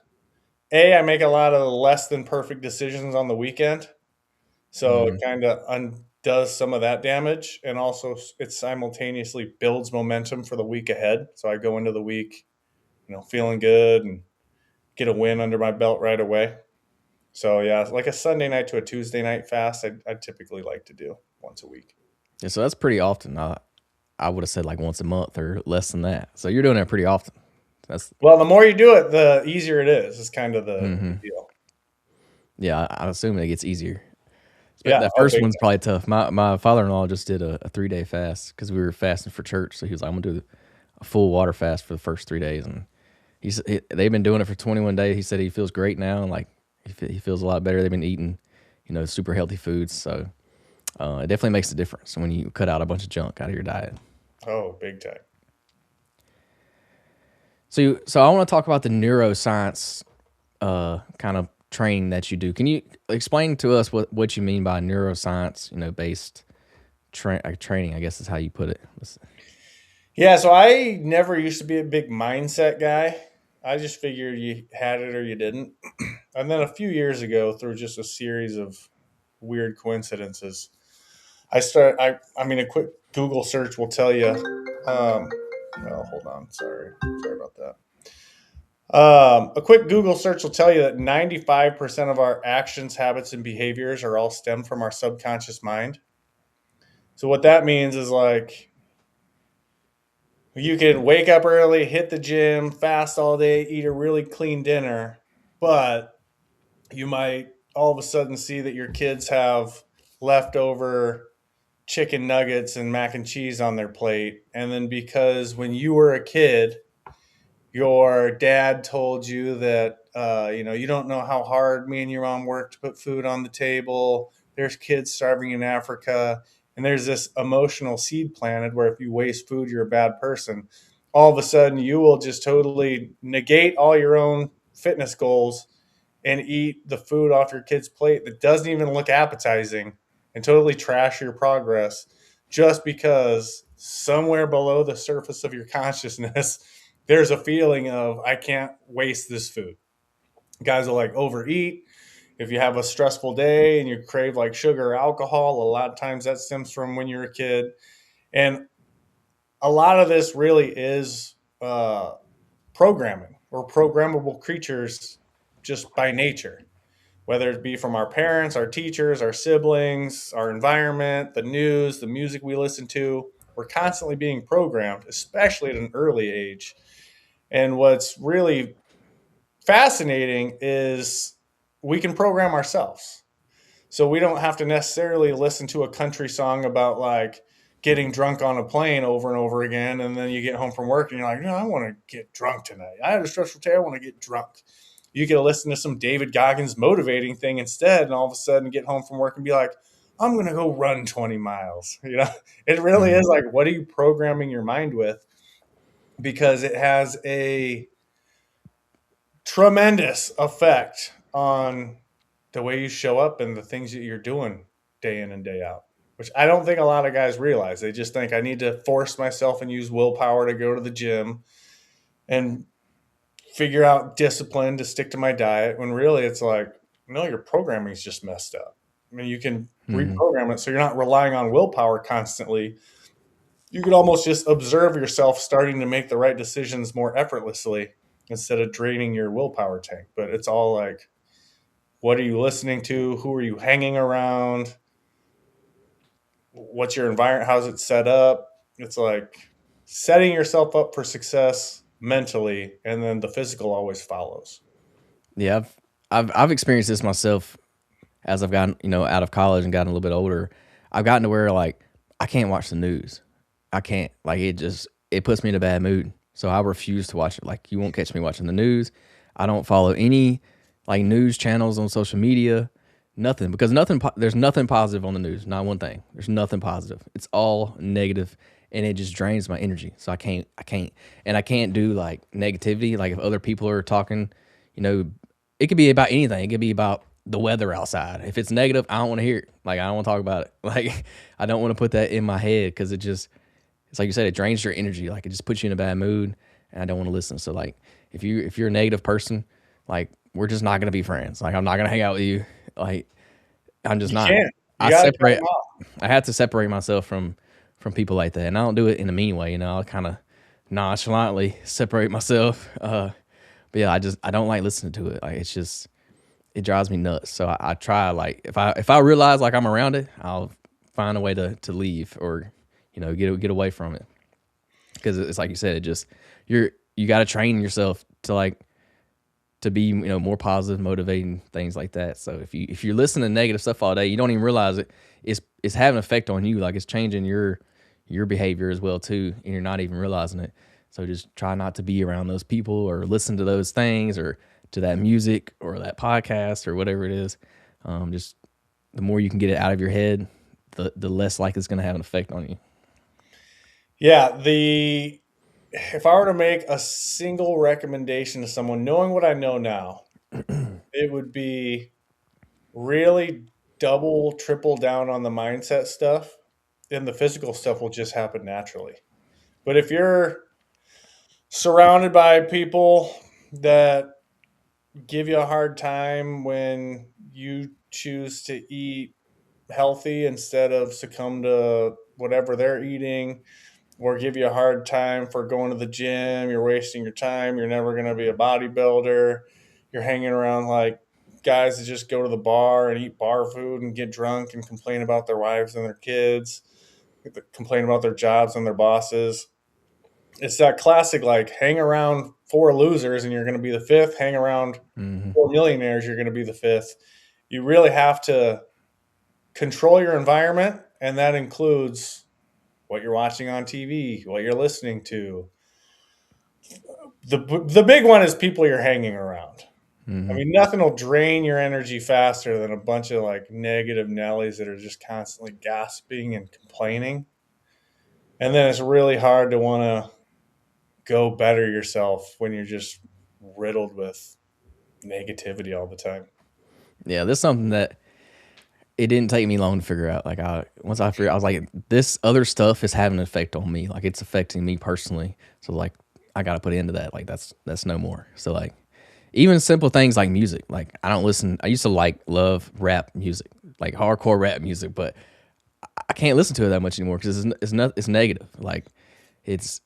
A, I make a lot of less than perfect decisions on the weekend, so it Mhm. kind of undoes some of that damage, and also it simultaneously builds momentum for the week ahead. So I go into the week, feeling good and get a win under my belt right away. So yeah, like a Sunday night to a Tuesday night fast, I typically like to do once a week. Yeah, so that's pretty often. I would have said like once a month or less than that. So you're doing it pretty often. That's Well, the more you do it, the easier it is. Is kind of the mhm. deal. Yeah, I'm assuming it gets easier. But Yeah. that Oh, first big one's probably tough. My father-in-law just did a 3-day fast because we were fasting for church. So he was like, I'm gonna do a full water fast for the first 3 days, and They've been doing it for 21 days. He said he feels great now, and like he feels a lot better. They've been eating, super healthy foods. So it definitely makes a difference when you cut out a bunch of junk out of your diet. Oh, big time. So I want to talk about the neuroscience kind of training that you do. Can you explain to us what you mean by neuroscience, based training? I guess is how you put it. Yeah, so I never used to be a big mindset guy. I just figured you had it or you didn't. And then a few years ago, through just a series of weird coincidences, I mean, a quick Google search will tell you. Oh, hold on. Sorry about that. A quick Google search will tell you that 95% of our actions, habits, and behaviors are all stem from our subconscious mind. So what that means is like you can wake up early, hit the gym, fast all day, eat a really clean dinner, but you might all of a sudden see that your kids have leftover chicken nuggets and mac and cheese on their plate. And then because when you were a kid, your dad told you that you don't know how hard me and your mom worked to put food on the table. There's kids starving in Africa, and there's this emotional seed planted where if you waste food, you're a bad person. All of a sudden, you will just totally negate all your own fitness goals and eat the food off your kid's plate that doesn't even look appetizing and totally trash your progress just because somewhere below the surface of your consciousness there's a feeling of I can't waste this food. Guys will like overeat. If you have a stressful day and you crave like sugar or alcohol, a lot of times that stems from when you're a kid. And a lot of this really is programming. We're programmable creatures just by nature, whether it be from our parents, our teachers, our siblings, our environment, the news, the music we listen to. We're constantly being programmed, especially at an early age. And what's really fascinating is we can program ourselves. So we don't have to necessarily listen to a country song about like getting drunk on a plane over and over again. And then you get home from work and you're like, no, I want to get drunk tonight. I had a stressful day. I want to get drunk. You get to listen to some David Goggins motivating thing instead. And all of a sudden get home from work and be like, I'm going to go run 20 miles. It really is like, what are you programming your mind with? Because it has a tremendous effect on the way you show up and the things that you're doing day in and day out, which I don't think a lot of guys realize. They just think I need to force myself and use willpower to go to the gym and figure out discipline to stick to my diet, when really it's like, no, your programming is just messed up. I mean, you can reprogram it so you're not relying on willpower constantly. You could almost just observe yourself starting to make the right decisions more effortlessly instead of draining your willpower tank. But it's all like, what are you listening to? Who are you hanging around? What's your environment? How's it set up? It's like setting yourself up for success mentally, and then the physical always follows. Yeah, I've experienced this myself as I've gotten out of college and gotten a little bit older. I've gotten to where like I can't watch the news. I can't, like, it puts me in a bad mood. So I refuse to watch it. Like, you won't catch me watching the news. I don't follow any like news channels on social media. Nothing, because there's nothing positive on the news. Not one thing. There's nothing positive. It's all negative, and it just drains my energy. So I can't, and I can't do like negativity. Like if other people are talking, it could be about anything. It could be about the weather outside. If it's negative, I don't want to hear it. Like I don't want to talk about it. Like I don't want to put that in my head because it's like you said, it drains your energy. Like it just puts you in a bad mood, and I don't want to listen. So like if you're a negative person, like we're just not gonna be friends. Like I'm not gonna hang out with you. Like I'm just You not. can't. You I got to cut separate. them off. I have to separate myself from people like that, and I don't do it in a mean way. I'll kind of nonchalantly separate myself. But yeah, I don't like listening to it. Like it drives me nuts. So I try, like if I realize like I'm around it, I'll find a way to leave or get away from it, because it's like you said, you got to train yourself to be more positive, motivating, things like that. So if you're listening to negative stuff all day, you don't even realize it's having an effect on you. Like it's changing your behavior as well too, and you're not even realizing it. So just try not to be around those people or listen to those things or to that music or that podcast or whatever it is. Just the more you can get it out of your head, the less likely it's going to have an effect on you. Yeah, if I were to make a single recommendation to someone, knowing what I know now, it would be really double, triple down on the mindset stuff, and the physical stuff will just happen naturally. But if you're surrounded by people that give you a hard time when you choose to eat healthy instead of succumb to whatever they're eating, or give you a hard time for going to the gym, you're wasting your time, you're never going to be a bodybuilder, you're hanging around like guys that just go to the bar and eat bar food and get drunk and complain about their wives and their kids, complain about their jobs and their bosses. It's that classic, like, hang around four losers and you're going to be the fifth, hang around Mm-hmm. four millionaires, you're going to be the fifth. You really have to control your environment, and that includes what you're watching on TV, what you're listening to. The big one is people you're hanging around. I Mm-hmm. mean, nothing will drain your energy faster than a bunch of like negative Nellies that are just constantly gasping and complaining. And then it's really hard to want to go better yourself when you're just riddled with negativity all the time. Yeah, this is something that it didn't take me long to figure out. Like once I figured, I was like, this other stuff is having an effect on me. Like it's affecting me personally. So like, I got to put into that. Like that's no more. So like, even simple things like music. Like I don't listen. I used to love rap music, like hardcore rap music, but I can't listen to it that much anymore because it's negative. Like it's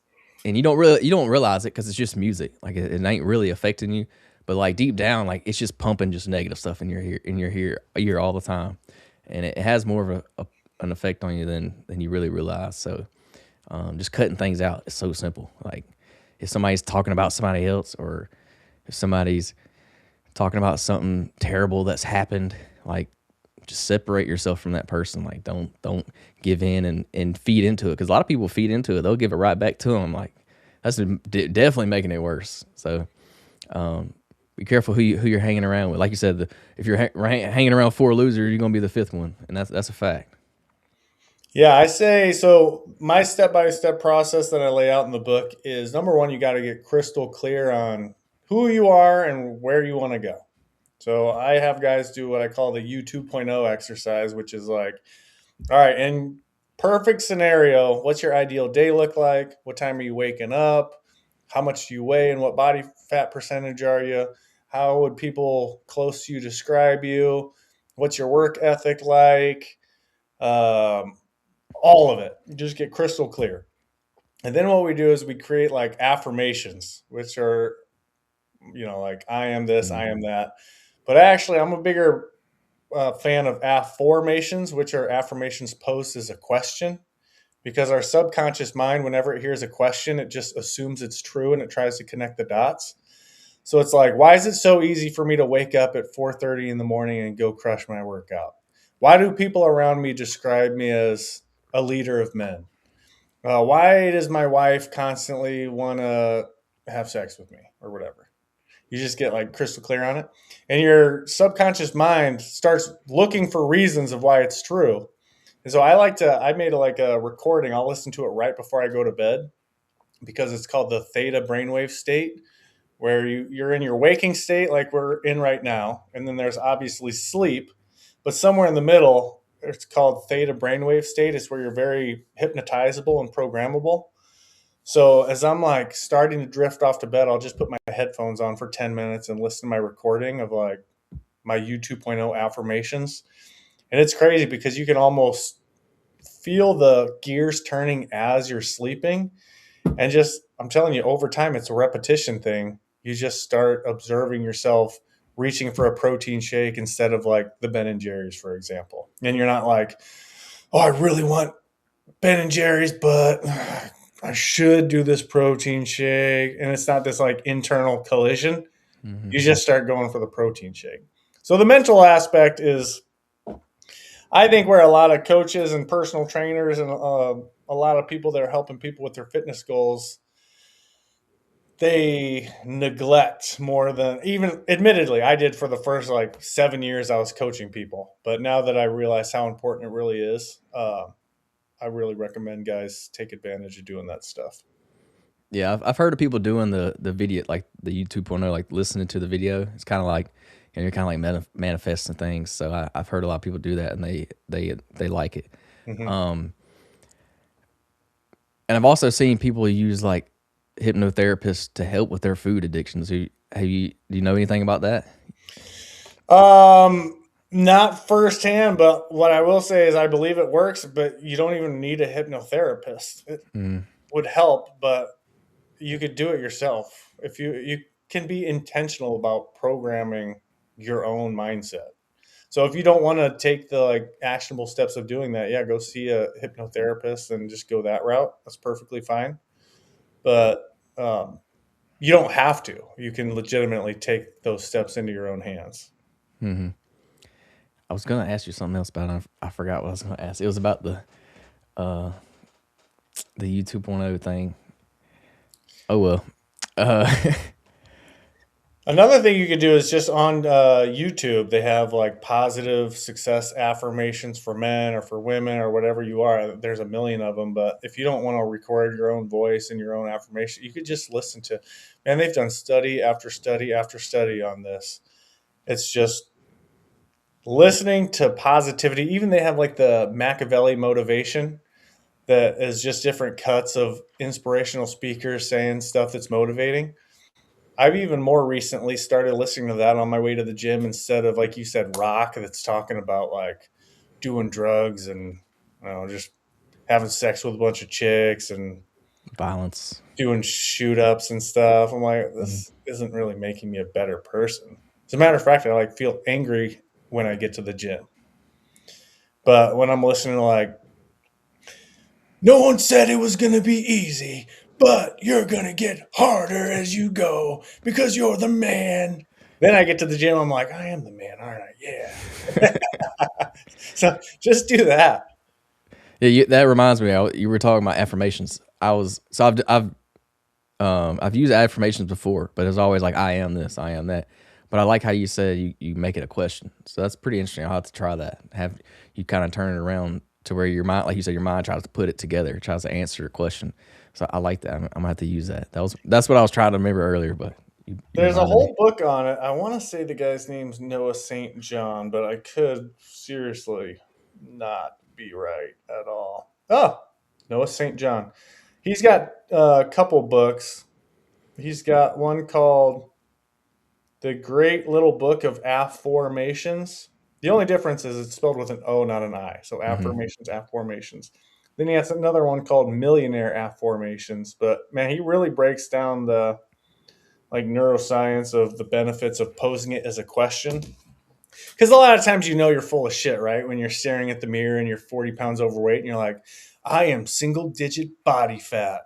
and you don't realize it because it's just music. Like it ain't really affecting you, but like deep down, like it's just pumping just negative stuff in your ear all the time, and it has more of an effect on you than you really realize. So just cutting things out is so simple. Like if somebody's talking about somebody else or if somebody's talking about something terrible that's happened, like just separate yourself from that person. Like don't give in and feed into it because a lot of people feed into it. They'll give it right back to them. Like that's definitely making it worse. So be careful who you're hanging around with. Like you said, if you're hanging around four losers, you're gonna be the fifth one, and that's a fact. Yeah, I say so. My step by step process that I lay out in the book is number one, you got to get crystal clear on who you are and where you want to go. So I have guys do what I call the U 2.0 exercise, which is like, all right, in perfect scenario, what's your ideal day look like? What time are you waking up? How much do you weigh and what body fat percentage are you? How would people close to you describe you? What's your work ethic like? Um, all of it. You just get crystal clear. And then what we do is we create like affirmations, which are, like I am this, I am Mm-hmm. that. But actually, I'm a bigger fan of affirmations, which are affirmations posed as a question, because our subconscious mind, whenever it hears a question, it just assumes it's true and it tries to connect the dots. So it's like, why is it so easy for me to wake up at 4:30 in the morning and go crush my workout? Why do people around me describe me as a leader of men? Why does my wife constantly want to have sex with me or whatever? You just get like crystal clear on it. And your subconscious mind starts looking for reasons of why it's true. And so I made like a recording. I'll listen to it right before I go to bed because it's called the theta brainwave state, where you're in your waking state like we're in right now. And then there's obviously sleep, but somewhere in the middle, it's called theta brainwave state. It's where you're very hypnotizable and programmable. So as I'm like starting to drift off to bed, I'll just put my headphones on for 10 minutes and listen to my recording of like my U 2.0 affirmations. And it's crazy because you can almost feel the gears turning as you're sleeping. And just, I'm telling you, over time, it's a repetition thing. You just start observing yourself reaching for a protein shake instead of like the Ben and Jerry's, for example. And you're not like, oh, I really want Ben and Jerry's, but I should do this protein shake. And it's not this like internal collision. Mm-hmm. You just start going for the protein shake. So the mental aspect is, I think, where a lot of coaches and personal trainers and a lot of people that are helping people with their fitness goals they neglect more than even admittedly I did for the first like 7 years I was coaching people. But now that I realize how important it really is, I really recommend guys take advantage of doing that stuff. Yeah, I've heard of people doing the video, like the YouTube 2.0, like listening to the video. It's kind of like, you're kind of like manifesting things. So I've heard a lot of people do that, and they like it. Hmm. Um, and I've also seen people use like hypnotherapists to help with their food addictions. Do you know anything about that? Not firsthand, but what I will say is I believe it works, but you don't even need a hypnotherapist. It Mm, would help, but you could do it yourself. If you can be intentional about programming your own mindset. So if you don't want to take the like actionable steps of doing that, yeah, go see a hypnotherapist and just go that route. That's perfectly fine. But um, you don't have to. You can legitimately take those steps into your own hands. hmm I was gonna ask you something else about it. I forgot what I was gonna ask. It was about uh the YouTube 2.0 thing. Oh well. Uh, Another thing you could do is just on YouTube, they have like positive success affirmations for men or for women or whatever you are. There's a million of them, but if you don't want to record your own voice and your own affirmation, you could just listen to. Man, they've done study after study after study on this. It's just listening to positivity. Even they have like the Machiavelli motivation that is just different cuts of inspirational speakers saying stuff that's motivating. I've even more recently started listening to that on my way to the gym instead of, like you said, rock that's talking about like doing drugs and just having sex with a bunch of chicks and violence. doing shoot ups and stuff. I'm like, Mhm. this isn't really making me a better person. As a matter of fact, I like feel angry when I get to the gym. But when I'm listening to like, no one said it was going to be easy, but you're going to get harder as you go because you're the man. Then I get to the gym. I'm like, I am the man, aren't I? Yeah. So just do that. Yeah, that reminds me. You were talking about affirmations. I've used affirmations before, but it's always like I am this, I am that. But I like how you said you make it a question. So that's pretty interesting. I'll have to try that. Have you kind of turn it around to where your mind, like you said, your mind tries to put it together, tries to answer a question. So I like that. I'm gonna have to use that. That's what I was trying to remember earlier, but you There's a reminded me. whole book on it. I want to say the guy's name's Noah St. John, but I could seriously not be right at all. Oh, Noah St. John. He's got a couple books. He's got one called The Great Little Book of Affirmations. The only difference is it's spelled with an O, not an I. So Hmm. affirmations, affirmations. Then he has another one called Millionaire Affirmations. But man, he really breaks down the like neuroscience of the benefits of posing it as a question. Because a lot of times you're full of shit, right? When you're staring at the mirror and you're 40 pounds overweight and you're like, I am single digit body fat.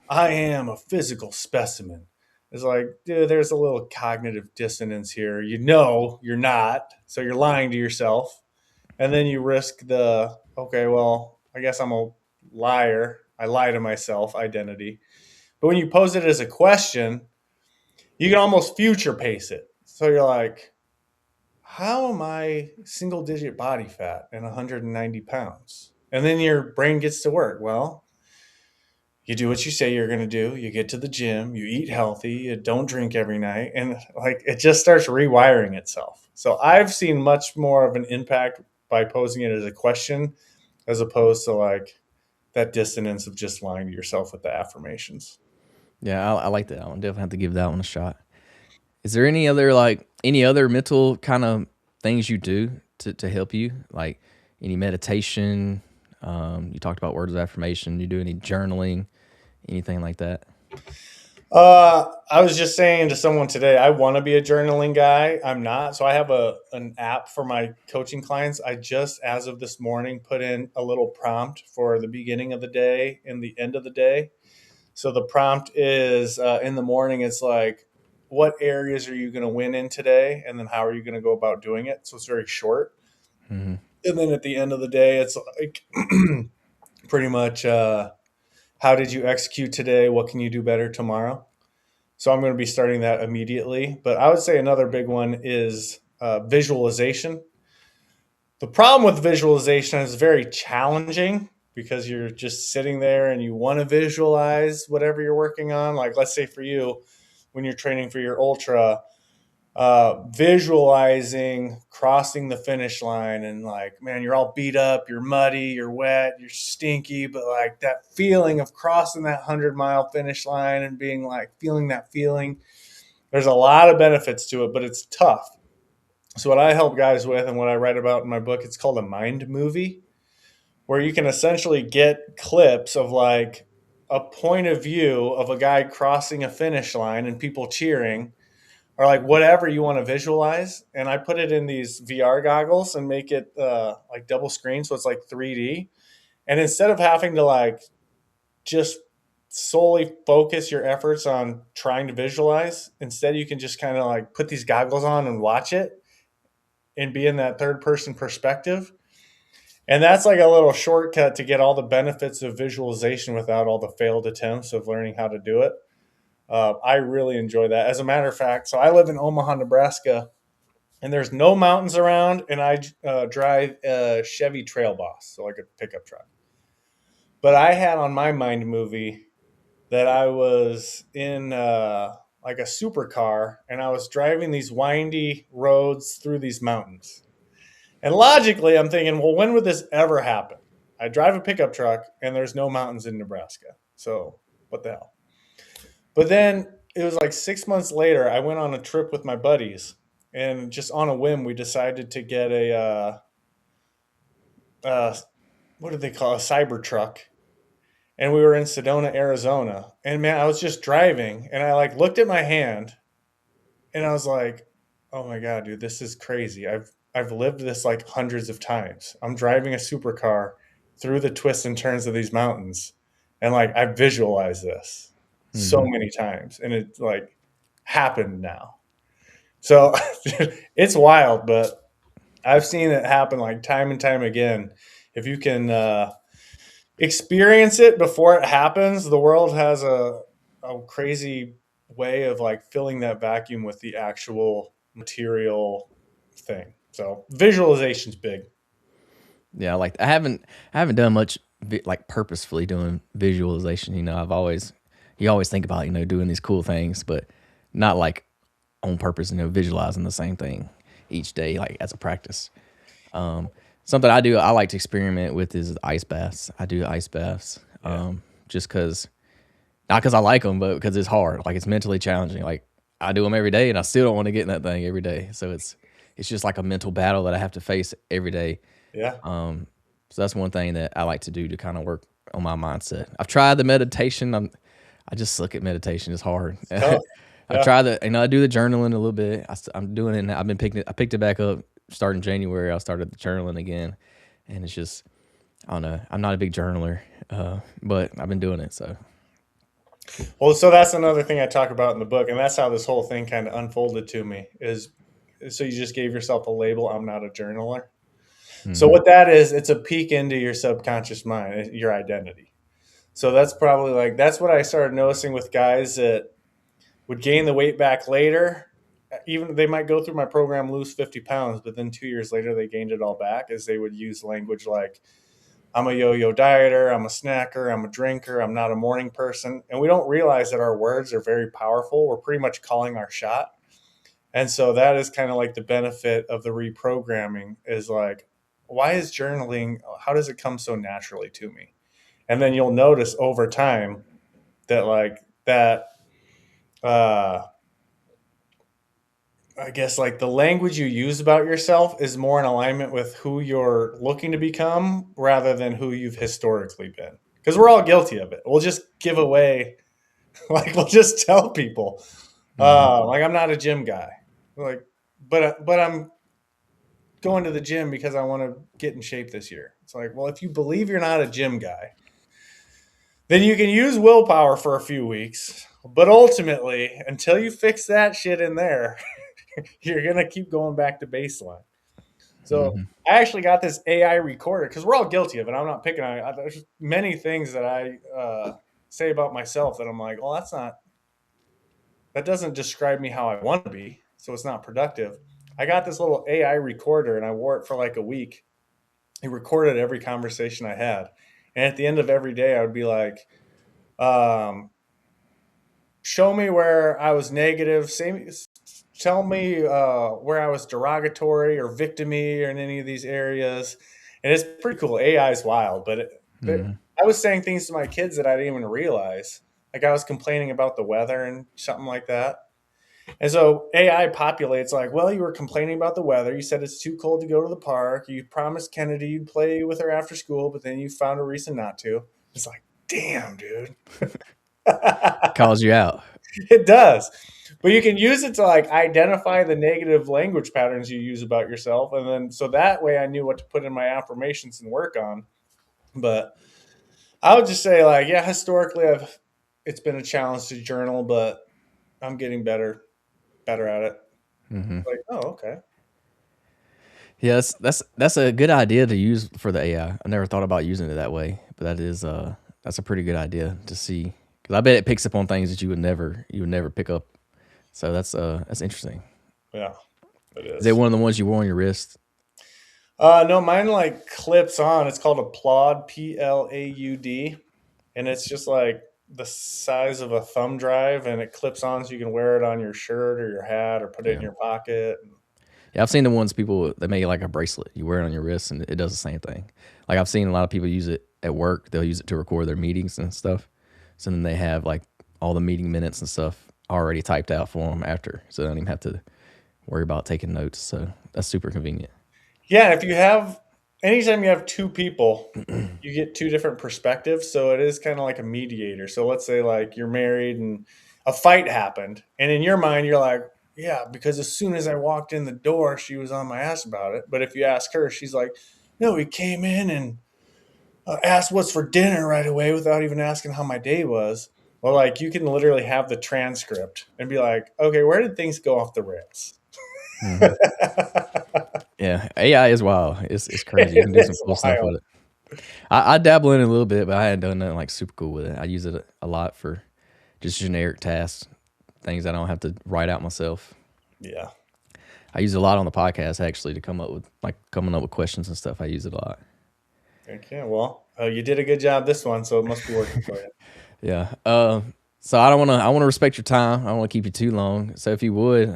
I am a physical specimen. It's like, dude, there's a little cognitive dissonance here. You know you're not. So you're lying to yourself. And then you risk the, okay, well, I guess I'm a liar. I lie to myself identity. But when you pose it as a question, you can almost future pace it. So you're like, how am I single digit body fat and 190 pounds? And then your brain gets to work. Well, you do what you say you're going to do. You get to the gym, you eat healthy, you don't drink every night. And like it just starts rewiring itself. So I've seen much more of an impact by posing it as a question as opposed to like that dissonance of just lying to yourself with the affirmations. Yeah, I like that one. Definitely have to give that one a shot. Is there any other mental kind of things you do to help you? Like any meditation? You talked about words of affirmation. You do any journaling, anything like that? I was just saying to someone today, I want to be a journaling guy. I'm not. So I have an app for my coaching clients. I just, as of this morning, put in a little prompt for the beginning of the day and the end of the day. So the prompt is in the morning, it's like, what areas are you going to win in today? And then how are you going to go about doing it? So it's very short. Hmm. And then at the end of the day, it's like pretty much how did you execute today? What can you do better tomorrow? So I'm going to be starting that immediately. But I would say another big one is visualization. The problem with visualization is very challenging because you're just sitting there and you want to visualize whatever you're working on. Like, let's say for you, when you're training for your ultra, visualizing crossing the finish line and like, man, you're all beat up, you're muddy, you're wet, you're stinky, but like that feeling of crossing that 100-mile finish line and being like, feeling that feeling, there's a lot of benefits to it, but it's tough. So what I help guys with and what I write about in my book, it's called a mind movie, where you can essentially get clips of like a point of view of a guy crossing a finish line and people cheering, or like whatever you want to visualize. And I put it in these VR goggles and make it like double screen, so it's like 3D. And instead of having to like just solely focus your efforts on trying to visualize, instead you can just kind of like put these goggles on and watch it and be in that third person perspective. And that's like a little shortcut to get all the benefits of visualization without all the failed attempts of learning how to do it. I really enjoy that. As a matter of fact, so I live in Omaha, Nebraska, and there's no mountains around, and I drive a Chevy Trail Boss, so like a pickup truck. But I had on my mind movie that I was in like a supercar, and I was driving these windy roads through these mountains. And logically, I'm thinking, well, when would this ever happen? I drive a pickup truck, and there's no mountains in Nebraska, so what the hell? But then it was like 6 months later, I went on a trip with my buddies, and just on a whim, we decided to get a uh, what do they call it? A cyber truck, and we were in Sedona, Arizona. And man, I was just driving, and I like looked at my hand, and I was like, "Oh my god, dude, this is crazy. I've lived this like hundreds of times. I'm driving a supercar through the twists and turns of these mountains, and like I visualized this so Mm-hmm. many times, and it like happened now." So it's wild, but I've seen it happen like time and time again. If you can experience it before it happens, the world has a crazy way of like filling that vacuum with the actual material thing. So visualization's big. Yeah, like I haven't done much like purposefully doing visualization. I've always you always think about doing these cool things, but not like on purpose. Visualizing the same thing each day, like as a practice. Something I like to experiment with is ice baths. I do ice baths, Yeah. just because not because I like them, but because it's hard. Like it's mentally challenging. Like I do them every day, and I still don't want to get in that thing every day. So it's just like a mental battle that I have to face every day. Yeah. So that's one thing that I like to do to kind of work on my mindset. I've tried the meditation. I just suck at meditation. It's hard. It's tough. I Yeah. try I do the journaling a little bit. I'm doing it. I've been I picked it back up starting January. I started the journaling again, and it's just I don't know. I'm not a big journaler, but I've been doing it. So Well, so that's another thing I talk about in the book, and that's how this whole thing kind of unfolded to me. Is so you just gave yourself a label. I'm not a journaler. So hmm what that is, it's a peek into your subconscious mind, your identity. So that's probably like that's what I started noticing with guys that would gain the weight back later. Even they might go through my program, lose 50 pounds, but then 2 years later they gained it all back, as they would use language like, I'm a yo-yo dieter, I'm a snacker, I'm a drinker, I'm not a morning person. And we don't realize that our words are very powerful. We're pretty much calling our shot. And so that is kind of like the benefit of the reprogramming is like, why is journaling, how does it come so naturally to me? And then you'll notice over time that like that uh I guess like the language you use about yourself is more in alignment with who you're looking to become rather than who you've historically been. Because we're all guilty of it. We'll just give away, like we'll just tell people, hmm like I'm not a gym guy, like, but I'm going to the gym because I want to get in shape this year. It's like, well, if you believe you're not a gym guy, then you can use willpower for a few weeks. But ultimately, until you fix that shit in there, you're gonna keep going back to baseline. So hmm I actually got this AI recorder because we're all guilty of it. I'm not picking on it. There's many things that I say about myself that I'm like, well, that's not. that doesn't describe me how I want to be. So it's not productive. I got this little AI recorder and I wore it for like a week. It recorded every conversation I had. And at the end of every day, I would be like, um, show me where I was negative. Tell me where I was derogatory or victimy or in any of these areas. And it's pretty cool. AI is wild, but Mhm. I was saying things to my kids that I didn't even realize. Like I was complaining about the weather and something like that. And so AI populates like, well, you were complaining about the weather. You said it's too cold to go to the park. You promised Kennedy you'd play with her after school, but then you found a reason not to. It's like, damn, dude. Calls you out. It does. But you can use it to like identify the negative language patterns you use about yourself. And then so that way I knew what to put in my affirmations and work on. But I would just say like, yeah, historically it's been a challenge to journal, but I'm getting better at it. Hmm. Like, oh, okay. Yeah, that's a good idea to use for the AI. I never thought about using it that way, but that's a pretty good idea to see, because I bet it picks up on things that you would never pick up. So that's interesting. Yeah, it Is it is. one of the ones you wore on your wrist? No, mine like clips on. It's called a plaud, Plaud, and it's just like the size of a thumb drive, and it clips on so you can wear it on your shirt or your hat or put it in Yeah. your pocket. Yeah, I've seen the ones people that make like a bracelet. You wear it on your wrist, and it does the same thing. Like I've seen a lot of people use it at work. They'll use it to record their meetings and stuff. So then they have like all the meeting minutes and stuff already typed out for them after, so they don't even have to worry about taking notes. So that's super convenient. Yeah, if you have anytime you have two people, you get two different perspectives. So it is kind of like a mediator. So let's say like you're married and a fight happened, and in your mind you're like, yeah, because as soon as I walked in the door, she was on my ass about it. But if you ask her, she's like, no, he came in and asked what's for dinner right away without even asking how my day was. Well, like you can literally have the transcript and be like, okay, where did things go off the rails? Hmm. Yeah, AI is wild. It's crazy. You can do some It's cool stuff wild. with it. I dabble in it a little bit, but I hadn't done nothing like super cool with it. I use it a lot for just generic tasks, things I don't have to write out myself. Yeah. I use it a lot on the podcast actually to coming up with questions and stuff. I use it a lot. Okay. Well, you did a good job this one, so it must be working for you. Yeah. So I want to respect your time. I don't want to keep you too long. So if you would,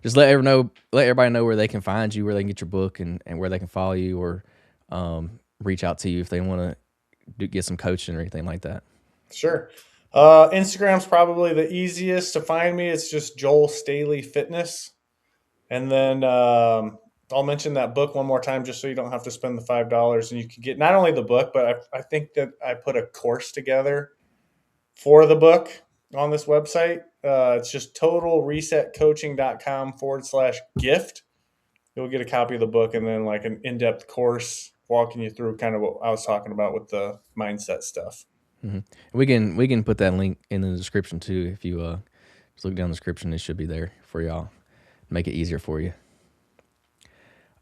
just let everybody know where they can find you, where they can get your book, and where they can follow you, or reach out to you if they want to get some coaching or anything like that. Sure. Instagram's probably the easiest to find me. It's just Joel Staley Fitness. And then I'll mention that book one more time just so you don't have to spend the $5. And you can get not only the book, but I think that I put a course together for the book on this website. It's just totalresetcoaching.com/gift. You'll get a copy of the book and then like an in-depth course walking you through kind of what I was talking about with the mindset stuff. Hmm. We can put that link in the description too. If you just look down the description, it should be there for y'all. Make it easier for you.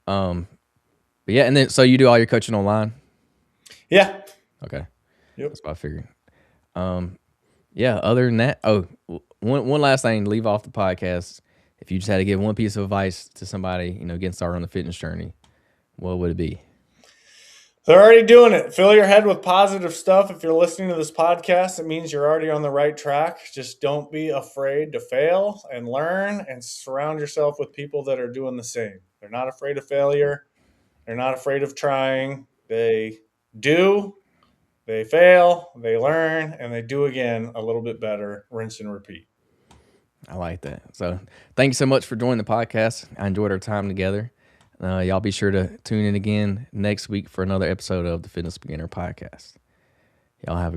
Um, but yeah, and then so you do all your coaching online. Yeah. Okay, Yep. that's what I figured. Yeah. Other than that, one last thing to leave off the podcast. If you just had to give one piece of advice to somebody, getting started on the fitness journey, what would it be? They're already doing it. Fill your head with positive stuff. If you're listening to this podcast, it means you're already on the right track. Just don't be afraid to fail and learn and surround yourself with people that are doing the same. They're not afraid of failure. They're not afraid of trying. They do, they fail, they learn, and they do again a little bit better. Rinse and repeat. I like that. So thank you so much for joining the podcast. I enjoyed our time together. Y'all be sure to tune in again next week for another episode of the Fitness Beginner Podcast. Y'all have a